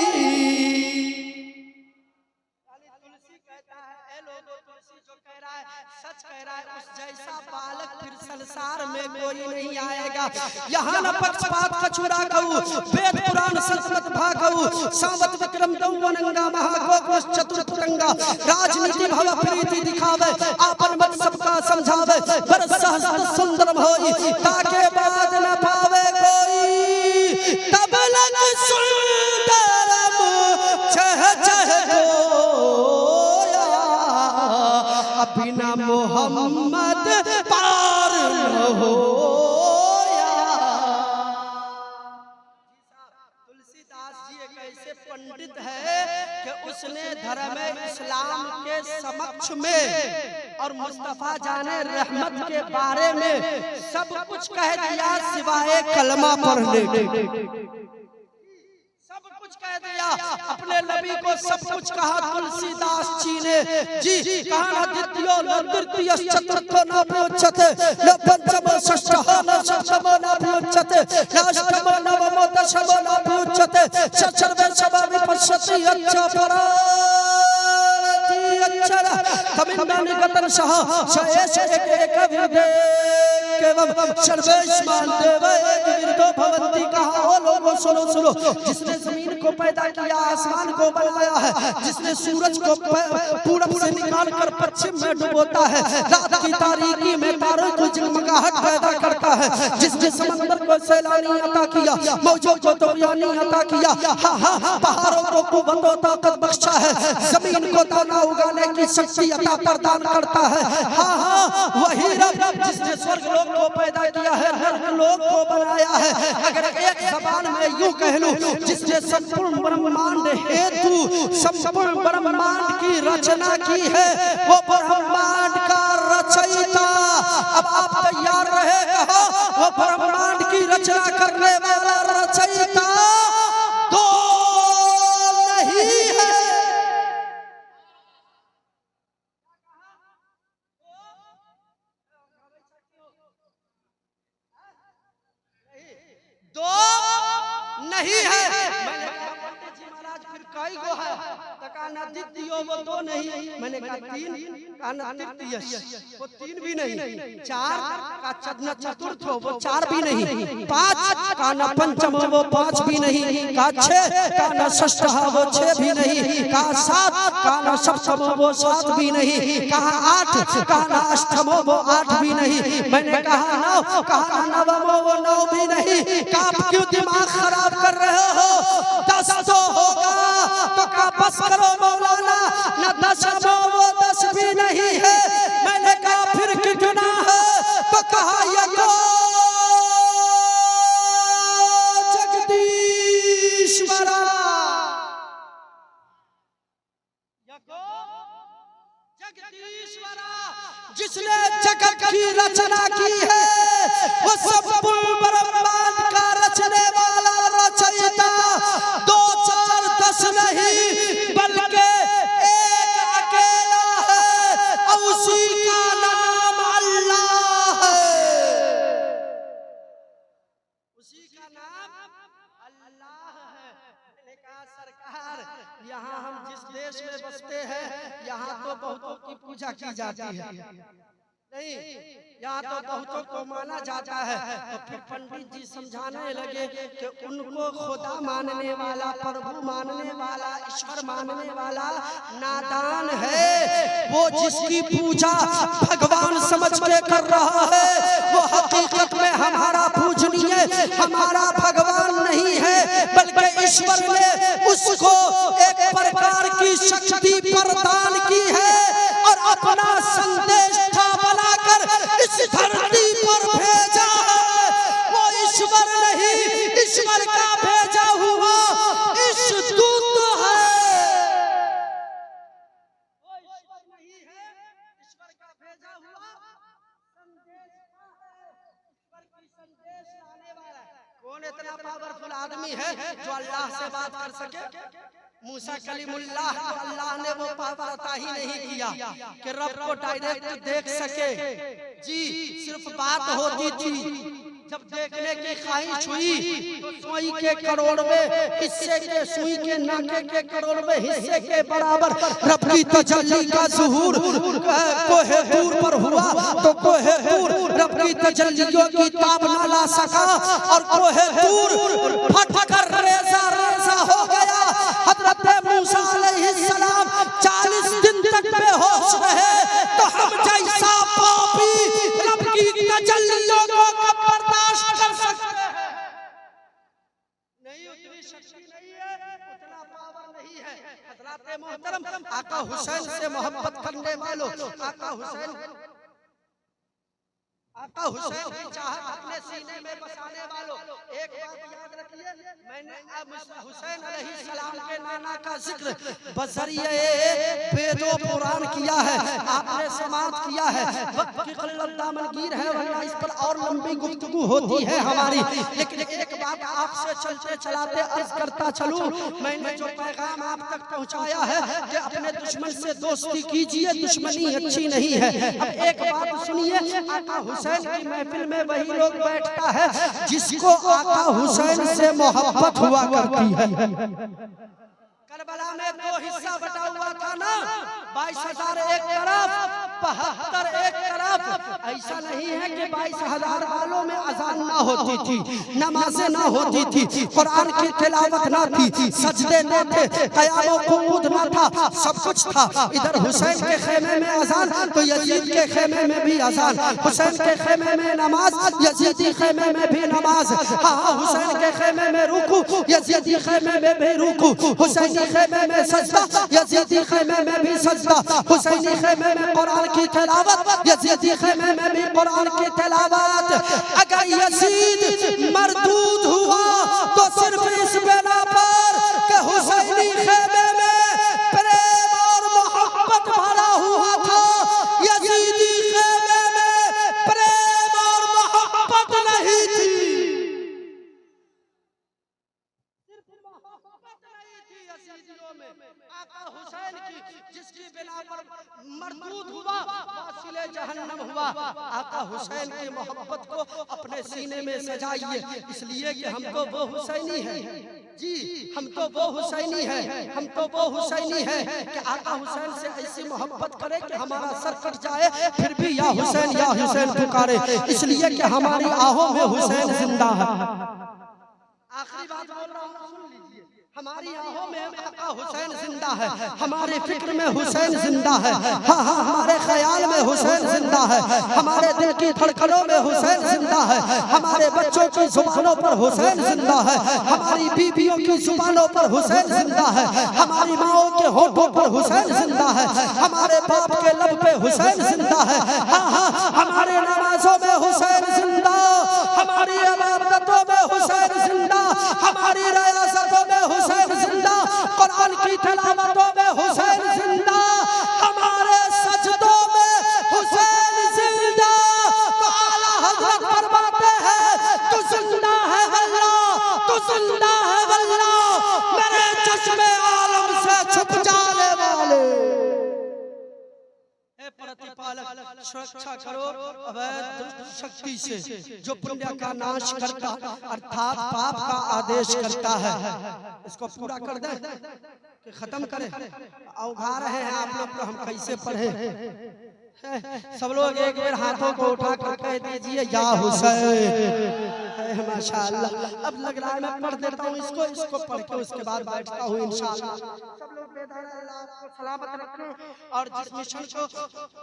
तुलसी कहता है, ए लोगों, तुलसी जो कह रहा है सच कह रहा है, उस जैसा बालक फिर संसार में कोई नहीं आएगा। यहाँ न पक्षपात कछुरा कहू, वेद पुराण संस्कृत भागऊ, सावत विक्रम दौवनंगा महागोकुल चतुर्पुरंगा, राजनीति भव प्रीति दिखावे, आपन मत सबका समझावे, बर सहस्त्र सुंदर होई, ताके बाद न पावे कोई, तब लग सुंदरम चह चह गोया, बिना मोहम्मद पार न होया। तुलसीदास जी एक ऐसे पंडित है कि उसने धर्म इस्लाम के समक्ष में और मुस्तफा जाने रहमत के बारे में सब कुछ कह दिया सिवाय कलमा पढ़ने के। सब कुछ कह दिया, अपने नबी को सब कुछ कहा तुलसीदास जी ने। जी कहा न द्वितीयो न तृतीय चतुर्थो न प्रयोज्यते, न पंचमो षष्ठः न षष्ठमो न प्रयोज्यते, न अष्टमो नवमो दशमो न प्रयोज्यते, सर्वे सभा विपश्यति अच्छपराति अक्षर तमिन्ना निगतन सह शयेश एक एक विवेकेवम सर्वेष्मान देव एक विरतो भवन्ति। कहा हो लोगों सुनो सुनो, जिसने जमीन को पैदा किया, आसमान को बनाया है, जिसने सूरज को पूरब से निकाल कर पश्चिम में डुबोता है, रात की तारीकी में तारों को जगमगाहट पैदा करता है, जिसने समंदर को सैलानी अता किया, मौजों को तोयानी अता किया, हाँ हाँ पहाड़ों को कुव्वत और ताकत बख्शा है, जमीन को दाना उगाने की शक्ति अता प्रदान करता है, हाँ हाँ वही रब जिसने स्वर्ग लोक को पैदा किया है, नर्क लोक को बनाया है। अगर एक जबान में यूं कह लूं, जिसने संपूर्ण ब्रह्मांड हेतु संपूर्ण ब्रह्मांड की रचना की है, वो ब्रह्मांड का रचयिता। अब आप तैयार रहेगा, वो ब्रह्मांड की रचना करने वाला रचयिता दो नहीं है। दो नहीं है। मैंने कहा पंडित जी महाराज फिर कई गो है? तो कहा न द्वितीयो वो दो नहीं, मैंने कहा तीन, कहा न तृतीय वो तीन भी नहीं, चार का न चतुर्थ वो चार भी नहीं, पांच का न पंचम वो पांच भी नहीं, का छह का न षष्ठ वो छह भी नहीं, का सात का न सप्तम वो सात भी नहीं, कहा आठ का न अष्टम वो आठ भी नहीं, मैंने कहा नौ, कहा नवम वो नौ भी नहीं। आप क्यों दिमाग खराब कर रहे हो? 10 तो होगा तो का बस करो मौलाना, न 10 वो 10 भी नहीं है। मैंने कहा फिर कितना है? तो कहा यको जगदीश्वरा, यको जगदीश्वरा, जिसने जगत की रचना की है, वो संपूर्ण ब्रह्मांड का रचने वाला रचयिता 2 4 10 नहीं बल्कि एक अकेला है, और उसी का नाम अल्लाह है। उसी का नाम अल्लाह है। मैंने कहा सरकार यहाँ हम जिस देश में बसते हैं यहाँ तो बहुतों की पूजा की जाती है, नहीं यहाँ तो बहुतों को माना जाता है। तो फिर पंडित जी समझाने लगे कि उनको खुदा मानने वाला, प्रभु मानने वाला, ईश्वर मानने वाला नादान है। वो जिसकी पूजा भगवान समझ के कर रहा है वो हकीकत में हमारा पूजनीय, हमारा भगवान नहीं है, बल्कि ईश्वर ने उसको एक प्रकार की शक्ति प्रदान की है और अपना संदेश बनाकर इस धरती पर भेजा है। वो ईश्वर नहीं, ईश्वर का भेजा हुआ इस दूत है। वो ईश्वर नहीं है, ईश्वर का भेजा हुआ संदेशवा है, ईश्वर की संदेश लाने वाला है। कौन इतना पावरफुल आदमी है जो अल्लाह से बात कर सके? मूसा कलीमुल्लाह को अल्लाह ने वो पावर अता ही नहीं किया कि रब को डायरेक्ट देख सके। जी सिर्फ बात होती थी। जब देखने की ख्वाहिश हुई तो सुई के करोड़वें हिस्से के, सुई के नाके के करोड़वें हिस्से के बराबर रब की तजल्ली का ज़ुहूर कोहे तूर पर हुआ। तो कोहे तूर रब की तजल्लियों की ताब न ला सका और कोहे तूर फट कर रेजा रेजा हो गया। हज़रत मूसा अलैहिस्सलाम 40 दिन तक बेहोश रहे। तो हम जैसा पापी रब की तजल्लियों को बर्दाश्त कर सकते हैं? नहीं, उतनी शक्ति नहीं है, उतना पावर नहीं है। हज़रत मोहतरम आका हुसैन से मोहब्बत करने वालों, आका हुसैन की चाहत अपने सीने में बसाने वालों, एक बात याद रखिए, मैंने हुसैन अलैहिस्सलाम के नाना का जिक्र बज़रिए वेदो पुराण किया है, आपने समाप्त किया है। वक्त की क़िल्लत दामनगीर है, वरना इस पर और लंबी गुफ्तगू होती है हमारी। लेकिन एक बात आपसे चलते चलाते अर्ज करता चलूं, मैंने जो पैगाम आप तक पहुंचाया है कि अपने दुश्मन से दोस्ती कीजिए, दुश्मनी अच्छी नहीं है। अब एक बात सुनिए, आका हुसैन की महफिल में वही लोग बैठता है जिसको आका हुसैन से मोहब्बत हुआ करती है। करबला में 2 हिस्सा बटा हुआ था ना, 22,000 एक तरफ, 72 एक तरफ। ऐसा नहीं है कि 22,000 वालों में अजान ना होती थी, नमाजें ना होती थी, कुरान की तिलावत ना थी, सजदे ना थे, क़याम क़ुऊद ना था, सब कुछ था। इधर हुसैन के खेमे में अजान तो यजीद के खेमे में भी अजान, हुसैन के खेमे में नमाज, यजीदी खेमे में भी नमाज। हाँ, हुसैन के खेमे में रुकू, यजीदी खेमे में भी रुकू, हुसैनी खेमे में सजदा, यजीदी खेमे में भी सजदा, हुसैनी खेमे में कुरान की तिलावत, यजीदी खेमे में भी कुरान की तिलावत। अगर यजीद मरदूद हुआ तो सिर्फ इस बिना पर कि हुसैनी खेमे में प्रेम और मोहब्बत भरा हुआ था, यजीदी खेमे में प्रेम और मोहब्बत नहीं थी। आका हुसैन की जिसकी बिना पर मरदूद हुआ, वासिले जहन्नम हुआ। आका हुसैन की मोहब्बत को अपने सीने में सजाइए, इसलिए कि हम तो वो हुसैनी है। जी हम तो वो हुसैनी है, हम तो वो हुसैनी है कि आका हुसैन से ऐसी मोहब्बत करे कि हमारा सर कट जाए फिर भी या हुसैन पुकारे, इसलिए कि हमारी आहों में हुसैन जिंदा है। आखिरी बात बोल रहा हूँ, सुन लीजिए। हमारी आहों में आका हुसैन जिंदा है, हमारे फिक्र में हुसैन जिंदा है, हाँ हाँ हमारे ख्याल में हुसैन जिंदा है, हमारे दिल की धड़कनों में हुसैन जिंदा है, हमारे बच्चों की जुबानों पर हुसैन जिंदा है, हमारी बीवियों की जुबानों पर हुसैन जिंदा है, हमारी माओं के होठों पर हुसैन जिंदा है, हमारे बाप के लब पे हुसैन जिंदा है, हाँ हाँ हमारे नमाजों में हुसैन जिंदा, हमारी इबादतों में हुसैन जिंदा, हमारी रियासतों में हुसैन जिंदा, कुरान की तिलावतों में हुसैन जिंदा, हमारे सजदों में हुसैन जिंदा। तो आला हज़रत फरमाते हैं तू जिंदा है अल्लाह, तू जिंदा है अल्लाह, मेरे चश्मे आलम से छुप जाने वाले। प्रतिपालक सुरक्षा करो अवैध शक्ति से जो पुण्य का नाश करता अर्थात पाप का आदेश करता है। इसको पूरा कर दे। कि खत्म करें, औघा रहे हैं आप लोग तो हम कैसे पढ़े। सब लोग एक बार हाथों को उठा कर कह दीजिए या हुसैन। माशाअल्लाह, अब लग रहा है मैं पढ़ देता हूँ इसको पढ़ के उसके बाद बैठता हूँ इंशाअल्लाह। सब लोग बेदारा अल्लाह आपको सलामत रखे। और जिस मिशन को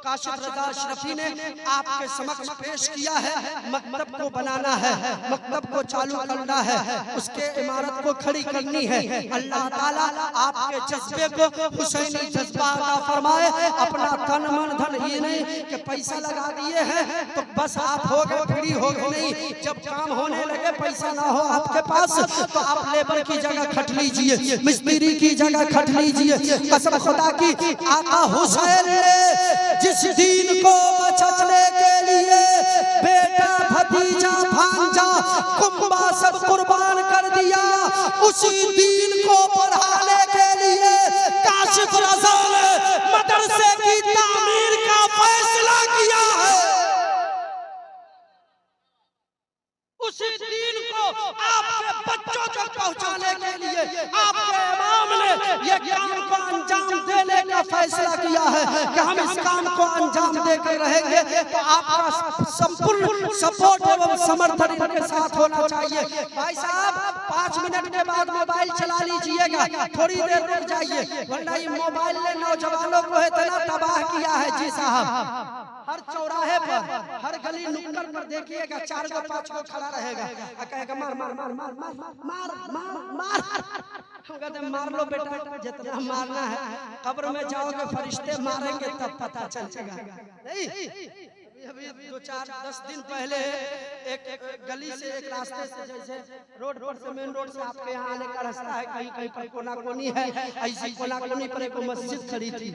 काशिफ रजा अशरफी ने आपके समक्ष पेश किया है, मकतब को बनाना है, मकतब को चालू करना है, उसके इमारत को खड़ी करनी है। अल्लाह ताला आपके जज्बे को हुसैनी जज्बा अता फरमाए। अपना तन मन धन ही नहीं कि पैसा लगा दिए हैं तो बस आप हो गए फ्री हो गए, नहीं। जब काम होने लगे पैसा ना हो आपके पास तो आप लेबर की जगह खट लीजिए, मिस्त्री की जगह खट लीजिए। कसम खुदा की, आका हुसैन ने जिस दीन को बचाने के लिए बेटा भतीजा भांजा कुंबा सब कुर्बान कर दिया, उसी दीन को बढ़ाने के लिए काशिफ रजा ने मदरसे की तामीर का फैसला किया है। उसी दीन को आपके बच्चों तक पहुंचाने के लिए आपके इमाम ने ये काम को अंजाम देने का फैसला किया है कि हम इस काम को अंजाम देकर रहेंगे तो आपका संपूर्ण सपोर्ट एवं समर्थन इनके साथ होना चाहिए। भाई साहब 5 मिनट के बाद मोबाइल चला लीजिएगा, थोड़ी देर रुक जाइए, वरना ये मोबाइल ने नौजवानों को इतना तबाह किया है। जी साहब, हर चौराहे पर, हर गली नुक्कड़ पर देखिएगा 4 को 5 को खड़ा रहेगा, कहेगा मार मार मार मार मार मार मार मार। हम कहते मार लो बेटा, जितना मारना है, कब्र में जाओगे फरिश्ते मारेंगे तब पता चलेगा। नहीं, अभी 2-4-10 दिन पहले एक गली से, एक रास्ते से, जैसे रोड से मेन रोड से आपके यहाँ आने का रास्ता है, कहीं कहीं पर कोना कोनी है, ऐसी कोना कोनी पर एक मस्जिद खड़ी थी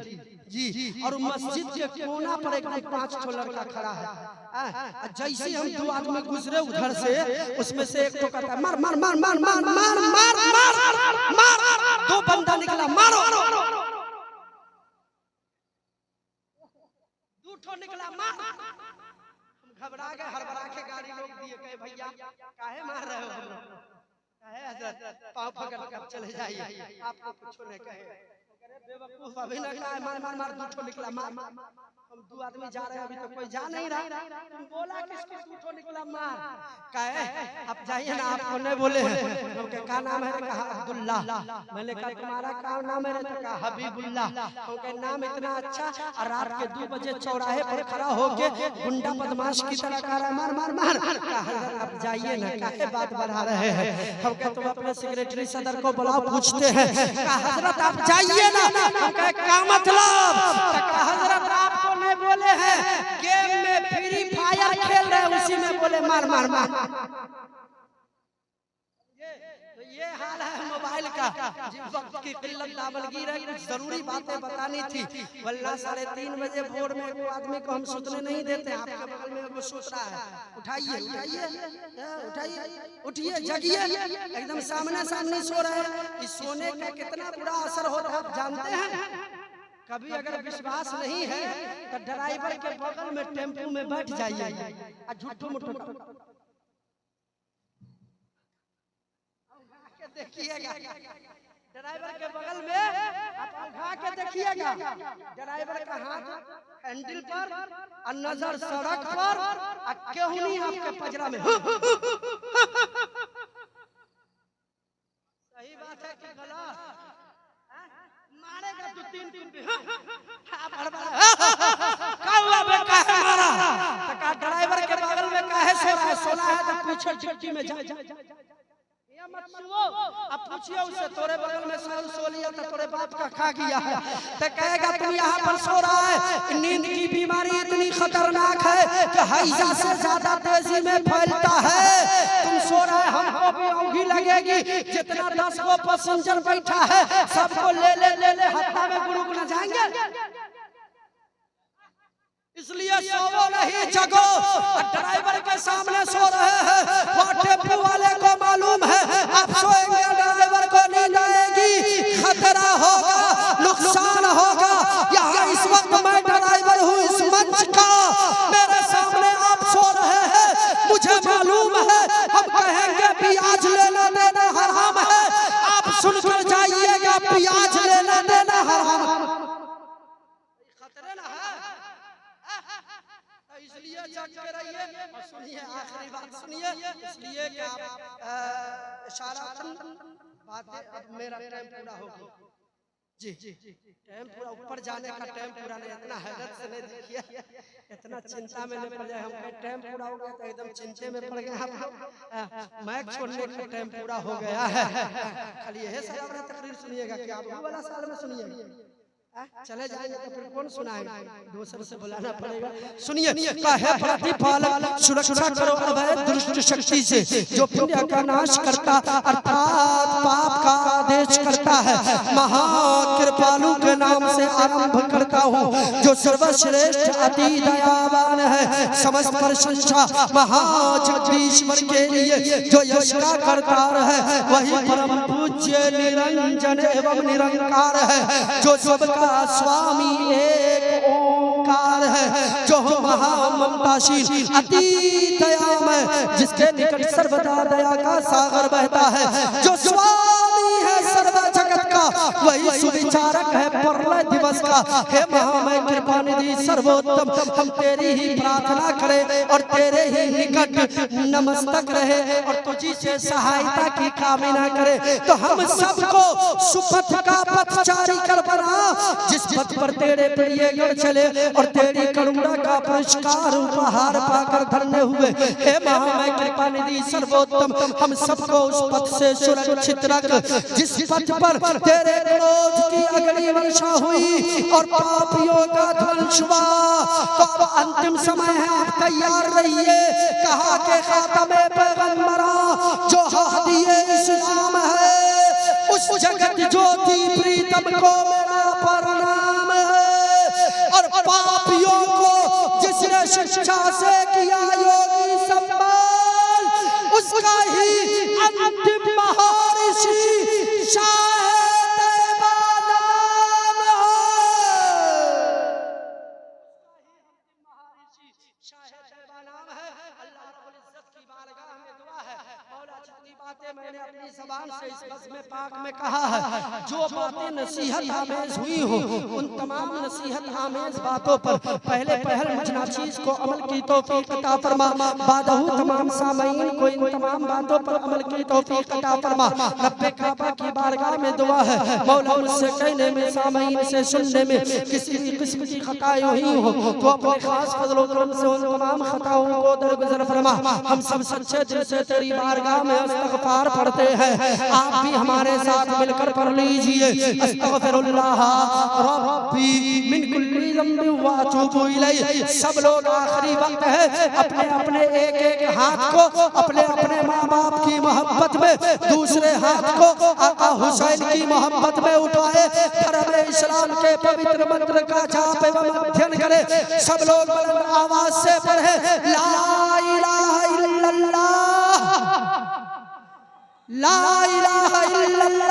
जी, और मस्जिद के कोना पर एक 5 ठो लड़का खड़ा है। जैसे हम 2 आदमी गुजरे उधर से, उसमें से एक तो कहता है मार मार मार मार मार मार मार मार मार। 2 बंदा निकला, मारो। 2 ठो निकला, मार। घबरा गए, हड़बड़ा के गाड़ी रोक दिए, कहे भैया काहे मार रहे हो, हम लोग काहे हजरत, पाँव पकड़ कर चले जाइए, आपको कुछ नहीं कहे। बेवकूफ, अभी ना कहा मार मार मार, 2 ठो निकला, मार। हम 2 आदमी जा रहे हैं, अभी तो कोई जा नहीं रहा, तुम बोला किसको 2 ठो निकला, मार। कहे आप जाइए ना, आपको नहीं बोले हैं। हम क्या नाम है, कहा अब्दुल्ला। मैंने कहा तुम्हारा क्या नाम है, तो कहा हबीबुल्लाह। हम कहे नाम इतना अच्छा, और रात के 2 बजे चौराहे पर खड़ा होके गुंडा बदमाश की तरह कह रहा है मार मार मार। आप जाइए ना, काहे बात बढ़ा रहे हैं। हम कहे तुम अपने सेक्रेटरी सदर को बुलाओ, पूछते हैं। कहा हजरत आप जाइए ना। हम कहे क्या मतलब, हजरत आपको नहीं बोले हैं, गेम में फ्री फायर खेल रहे हैं, उसी में बोले मार मार मार। ये हाल है मोबाइल का। वक्त की किल्लत दामनगीर है, कुछ जरूरी बातें बतानी थी, वल्लाह 3:30 बजे भोर में एक आदमी को हम सुतने नहीं देते। आपके बगल में वो सोच रहा है, उठाइए उठाइए उठाइए, उठिए जगिए, एकदम सामने सामने सो रहे हैं। इस सोने का कितना बुरा असर होता है आप जानते हैं। कभी अगर विश्वास नहीं है तो ड्राइवर के बगल में टेम्पो में बैठ जाइए, झूठो मुठो देखिएगा, ड्राइवर के बगल में आप उठा के देखिएगा, ड्राइवर का हाथ हैंडल पर और नजर सड़क पर, और क्यों नहीं आपके पजरा में। सही बात है कि गलत, मारेगा 2-3 दिन पे। ड्राइवर के बगल में काहे सोना है, तो पीछे चिट्ठी में जा मत सुनो। अब पूछिए उससे, तोरे बगल में सो लिया तो तोरे बाप का खा गया है, तो कहेगा तुम यहाँ पर सो रहा है। नींद की बीमारी इतनी खतरनाक है कि हैजा से ज्यादा तेजी में फैलता है। तुम सो रहा है, हमको भी औंधी लगेगी। जितना 10 को पैसेंजर बैठा है सबको ले ले हत्ता में गुरुक न जाएंगे, इसलिए सोवो नहीं जगो। ड्राइवर के सामने सो रहे हैं, वो टेम्पो वाले को मालूम है आप सोएंगे, ड्राइवर को नींद आएगी, खतरा होगा, नुकसान होगा। यहाँ इस वक्त मैं ड्राइवर हूँ इस मंच का, मेरे सामने आप सो रहे हैं, मुझे मालूम है हम कहेंगे प्याज लेना देना हराम है, आप सुनकर जाइएगा प्याज लेना खतरे ना है। तो इसलिए जग के रहिए और सुनिए, आखिरी बात सुनिए, इसलिए कि आप इशारातन बातें, अब मेरा टाइम पूरा हो गया जी, टाइम पूरा, ऊपर जाने का टाइम पूरा नहीं, इतना हैरत से नहीं देखिए, इतना चिंता में नहीं पड़ जाए, हमका टाइम पूरा हो गया तो एकदम चिंते में पड़ गए आप लोग। मैच छोड़ने का टाइम पूरा हो गया है, खाली यही सजावरा तकरीर सुनिएगा कि आप वाला साल में सुनिएगा, चले जाएंगे तो फिर कौन सुनाएगा, दूसरे से बुलाना पड़ेगा। सुनिए, है प्रतिपालक, सुरक्षा करो अवैध दुष्ट शक्ति से, जो पुण्य का नाश करता अर्थात पाप का आदेश करता है। महाकृपालु के नाम से आरंभ करता हूँ, जो सर्वश्रेष्ठ अति दयावान है। समस्त प्रशंसा महाजगदीश्वर के लिए, जो यश का करतार है, वही परम पूज्य निरंजन एवं निरंकार है, जो सबका स्वामी एक ओंकार है, जो महाममताशील अति दयामय, जिसके निकट सर्वदा दया का सागर बहता है, जो स्वामी है सर्व जगत का, वही सुविचारक है प्रलय दिवस का। हे महामय कृपा निधि सर्वोत्तम, हम तेरी ही प्रार्थना करें और तेरे ही निकट नमस्तक रहे और तुझी से सहायता की कामना करें। तो हम सबको सुपथ का पथचारी कर बना, जिस पथ पर तेरे प्रिय गण चले और तेरी करुणा का पुरस्कार उपहार पाकर धन्य हुए। हे महामय कृपा निधि सर्वोत्तम, हम सबको उस पथ से सुरक्षित रख जिस पथ पर तेरे क्रोध की अग्नि वर्षा हुई और पापियों का ध्वंस हुआ। तो अब अंतिम समय है, आप तैयार रहिए। कहा के खातमे पैगंबरा जो हादिए इस्लाम है, उस जगत ज्योति प्रीतम को मेरा प्रणाम है। और पापियों को जिसने शिक्षा से किया योगी सम्मान, उसका ही अंतिम महर्षि शाह तैयबा नाम है। अल्लाह रब्बुल इज्जत की बारगाह में दुआ है, मौला जितनी बातें मैंने अपनी ज़बान से इस बज़्म पाक में कहा है, जो बातें नसीहत आमेज हुई हो, उन तमाम नसीहत आमेज बातों पर पहले पहल मुझ नाचीज़ को अमल की तौफीक अता फरमा। बादहू तमाम सामईन को इन तमाम बातों पर अमल की तौफीक अता फरमा। रब्बे काबा की बारगाह में दुआ है, मौला मुझसे कहने में, सामईन से सुनने में किसी भी किस्म की खताएं हुई हो तो अपने खास फजल करम से उन तमाम खताओं को दरगुजर फरमा। हम सब सच्चे दिल से तेरी बारगाह में इस्तग़फ़ार पढ़ते हैं, आप भी हमारे साथ मिलकर पढ़ लीजिए। अस्तग़फ़िरुल्लाह रब्बी मिन कुल्ली ज़ंबिन व अतूबु इलैह। सब लोग आखिरी वक्त है, अपने अपने एक एक हाथ को अपने अपने माँ बाप की मोहब्बत में, दूसरे हाथ को आका हुसैन की मोहब्बत में उठाए, धर्म इस्लाम के पवित्र मंत्र का जाप एवं अध्ययन करे। सब लोग बुलंद आवाज से पढ़े, ला इलाहा इल्लल्लाह, ला इलाहा इल्लल्लाह।